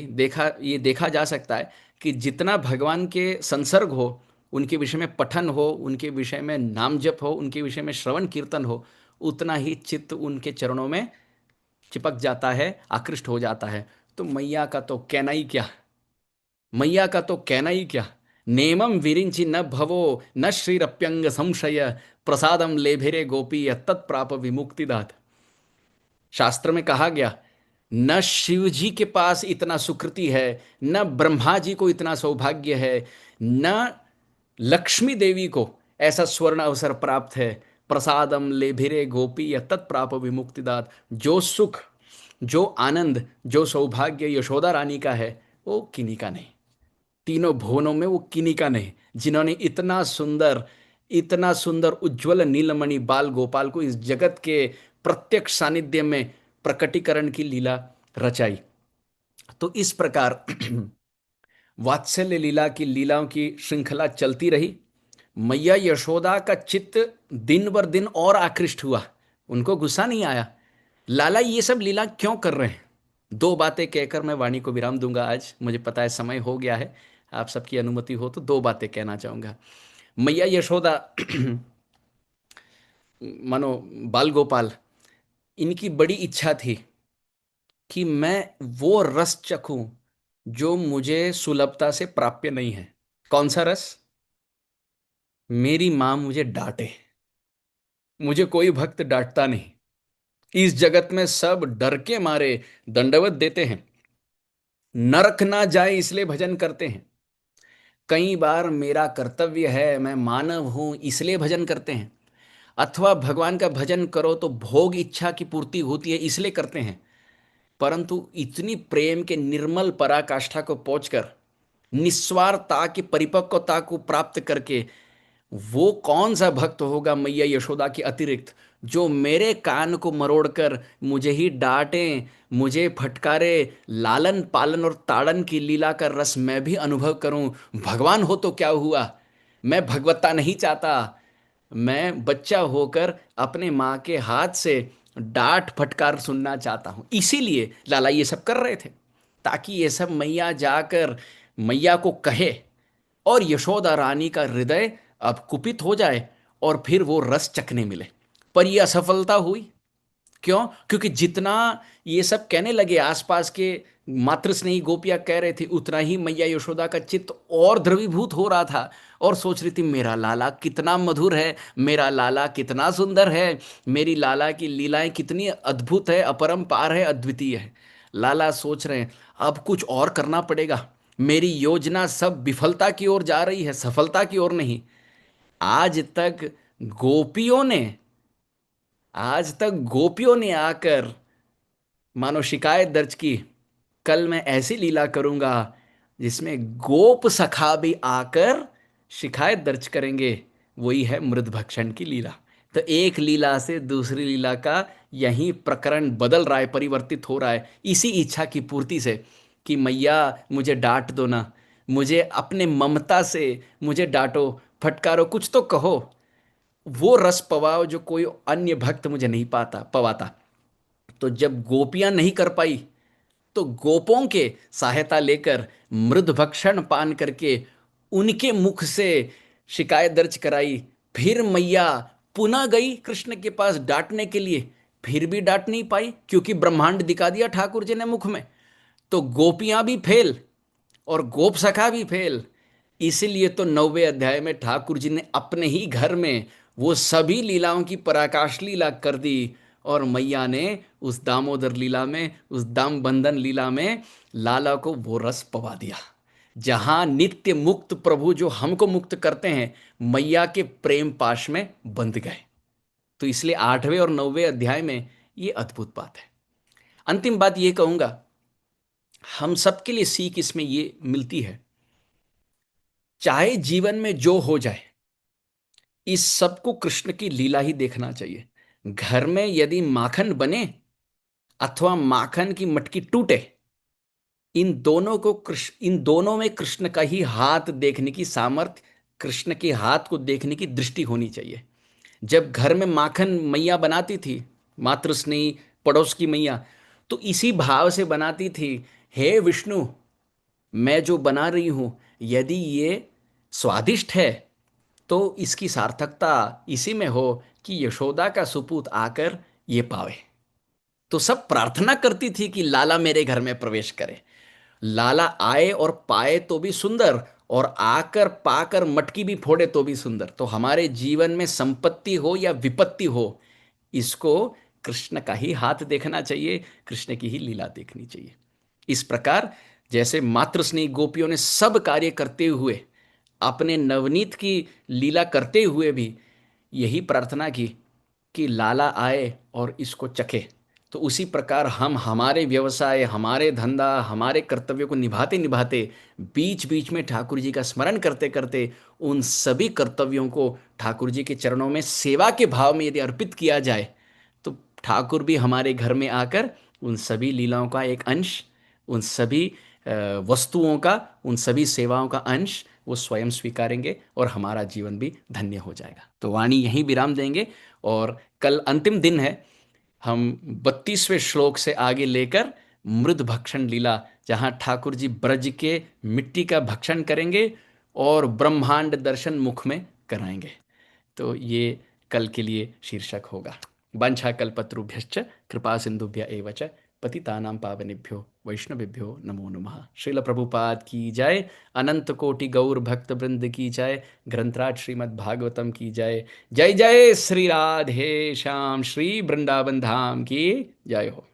देखा जा सकता है कि जितना भगवान के संसर्ग हो, उनके विषय में पठन हो, उनके विषय में नाम जप हो, उनके विषय में श्रवण कीर्तन हो, उतना ही चित्त उनके चरणों में चिपक जाता है, आकृष्ट हो जाता है। तो मैया का तो कहना ही क्या, मैया का तो कहना ही क्या। नेमम विरिंचि न भवो न श्रीरप्यंग संशय, प्रसादम लेभिरे गोपी तत्प्राप विमुक्तिदात। शास्त्र में कहा गया, न शिव जी के पास इतना सुकृति है, न ब्रह्मा जी को इतना सौभाग्य है, न लक्ष्मी देवी को ऐसा स्वर्ण अवसर प्राप्त है। प्रसादम लेभिरे गोपी या तत्प्राप विमुक्तिदात। जो सुख, जो आनंद, जो सौभाग्य यशोदा रानी का है, वो किन्हीं का नहीं, तीनों भुवनों में वो किन्हीं का नहीं। जिन्होंने इतना सुंदर उज्जवल नीलमणि बाल गोपाल को इस जगत के प्रत्यक्ष सानिध्य में प्रकटीकरण की लीला रचाई। तो इस प्रकार वात्सल्य लीला की लीलाओं की श्रृंखला चलती रही। मैया यशोदा का चित्त दिन बर दिन और आकृष्ट हुआ। उनको गुस्सा नहीं आया, लाला ये सब लीला क्यों कर रहे हैं। दो बातें कहकर मैं वाणी को विराम दूंगा। आज मुझे पता है समय हो गया है, आप सबकी अनुमति हो तो दो बातें कहना चाहूंगा। मैया यशोदा मानो बाल गोपाल, इनकी बड़ी इच्छा थी कि मैं वो रस चखूं जो मुझे सुलभता से प्राप्य नहीं है। कौन सा रस? मेरी मां मुझे डांटे। मुझे कोई भक्त डांटता नहीं। इस जगत में सब डर के मारे दंडवत देते हैं, नरक ना जाए इसलिए भजन करते हैं। कई बार मेरा कर्तव्य है, मैं मानव हूं इसलिए भजन करते हैं, अथवा भगवान का भजन करो तो भोग इच्छा की पूर्ति होती है इसलिए करते हैं। परंतु इतनी प्रेम के निर्मल पराकाष्ठा को पहुंचकर, निस्वार्थता की परिपक्वता को प्राप्त करके, वो कौन सा भक्त होगा मैया यशोदा के अतिरिक्त, जो मेरे कान को मरोड़कर मुझे ही डांटे, मुझे फटकारे, लालन पालन और ताड़न की लीला का रस मैं भी अनुभव करूं। भगवान हो तो क्या हुआ, मैं भगवत्ता नहीं चाहता। मैं बच्चा होकर अपने माँ के हाथ से डांट फटकार सुनना चाहता हूं। इसीलिए लाला ये सब कर रहे थे, ताकि ये सब मैया जाकर मैया को कहे और यशोदा रानी का हृदय अब कुपित हो जाए और फिर वो रस चखने मिले। पर ये असफलता हुई। क्यों? क्योंकि जितना ये सब कहने लगे, आसपास के मातृ स्नेही गोपियां कह रहे थे, उतना ही मैया यशोदा का चित्त और द्रवीभूत हो रहा था, और सोच रही थी मेरा लाला कितना मधुर है, मेरा लाला कितना सुंदर है, मेरी लाला की लीलाएं कितनी अद्भुत है, अपरंपार है, अद्वितीय है। लाला सोच रहे हैं अब कुछ और करना पड़ेगा, मेरी योजना सब विफलता की ओर जा रही है, सफलता की ओर नहीं। आज तक गोपियों ने आज तक गोपियों ने आकर मानो शिकायत दर्ज की, कल मैं ऐसी लीला करूंगा जिसमें गोप सखा भी आकर शिकायत दर्ज करेंगे। वही है मृद भक्षण की लीला। तो एक लीला से दूसरी लीला का यही प्रकरण बदल रहा है, परिवर्तित हो रहा है, इसी इच्छा की पूर्ति से कि मैया मुझे डांट दो ना, मुझे अपने ममता से मुझे डांटो, फटकारो, कुछ तो कहो, वो रस पवाओ जो कोई अन्य भक्त मुझे नहीं पाता पवाता। तो जब गोपियां नहीं कर पाई, तो गोपों के सहायता लेकर मृद भक्षण पान करके उनके मुख से शिकायत दर्ज कराई। फिर मैया पुनः गई कृष्ण के पास डांटने के लिए, फिर भी डांट नहीं पाई क्योंकि ब्रह्मांड दिखा दिया ठाकुर जी ने मुख में। तो गोपियां भी फेल और गोप सखा भी फेल। इसीलिए तो 9वें अध्याय में ठाकुर जी ने अपने ही घर में वो सभी लीलाओं की पराकाष्ठ लीला कर दी, और मैया ने उस दामोदर लीला में, उस दाम बंधन लीला में लाला को वो रस पवा दिया जहां नित्य मुक्त प्रभु जो हमको मुक्त करते हैं मैया के प्रेम पाश में बंध गए। तो इसलिए 8वें और 9वें अध्याय में ये अद्भुत बात है। अंतिम बात ये कहूंगा, हम सबके लिए सीख इसमें ये मिलती है, चाहे जीवन में जो हो जाए इस सब को कृष्ण की लीला ही देखना चाहिए। घर में यदि माखन बने अथवा माखन की मटकी टूटे, इन दोनों में कृष्ण का ही हाथ देखने की सामर्थ्य, कृष्ण के हाथ को देखने की दृष्टि होनी चाहिए। जब घर में माखन मैया बनाती थी, मातृस्नेही पड़ोस की मैया, तो इसी भाव से बनाती थी, हे विष्णु, मैं जो बना रही हूं यदि ये स्वादिष्ट है तो इसकी सार्थकता इसी में हो कि यशोदा का सुपूत आकर ये पावे। तो सब प्रार्थना करती थी कि लाला मेरे घर में प्रवेश करे। लाला आए और पाए तो भी सुंदर, और आकर पाकर मटकी भी फोड़े तो भी सुंदर। तो हमारे जीवन में संपत्ति हो या विपत्ति हो, इसको कृष्ण का ही हाथ देखना चाहिए, कृष्ण की ही लीला देखनी चाहिए। इस प्रकार जैसे मातृस्नेही गोपियों ने सब कार्य करते हुए, अपने नवनीत की लीला करते हुए भी यही प्रार्थना की कि लाला आए और इसको चखे, तो उसी प्रकार हम हमारे व्यवसाय, हमारे धंधा, हमारे कर्तव्यों को निभाते निभाते, बीच बीच में ठाकुर जी का स्मरण करते करते उन सभी कर्तव्यों को ठाकुर जी के चरणों में सेवा के भाव में यदि अर्पित किया जाए, तो ठाकुर भी हमारे घर में आकर उन सभी लीलाओं का एक अंश, उन सभी वस्तुओं का, उन सभी सेवाओं का अंश वो स्वयं स्वीकारेंगे और हमारा जीवन भी धन्य हो जाएगा। तो वाणी यहीं विराम देंगे, और कल अंतिम दिन है। हम 32वें श्लोक से आगे लेकर मृद भक्षण लीला, जहां ठाकुर जी ब्रज के मिट्टी का भक्षण करेंगे और ब्रह्मांड दर्शन मुख में कराएंगे। तो ये कल के लिए शीर्षक होगा। वाञ्छाकल्पतरुभ्यश्च कृपा सिंधुभ्य एव च पतितानां पावनेभ्यो वैष्णवेभ्यो नमो नमः। श्रील प्रभुपाद की जय, अनंत कोटि गौर भक्त वृंद की जय, ग्रंथराज श्रीमद् भागवतम की जय। जय जय श्री राधे श्याम, श्री वृंदावन धाम की जय हो।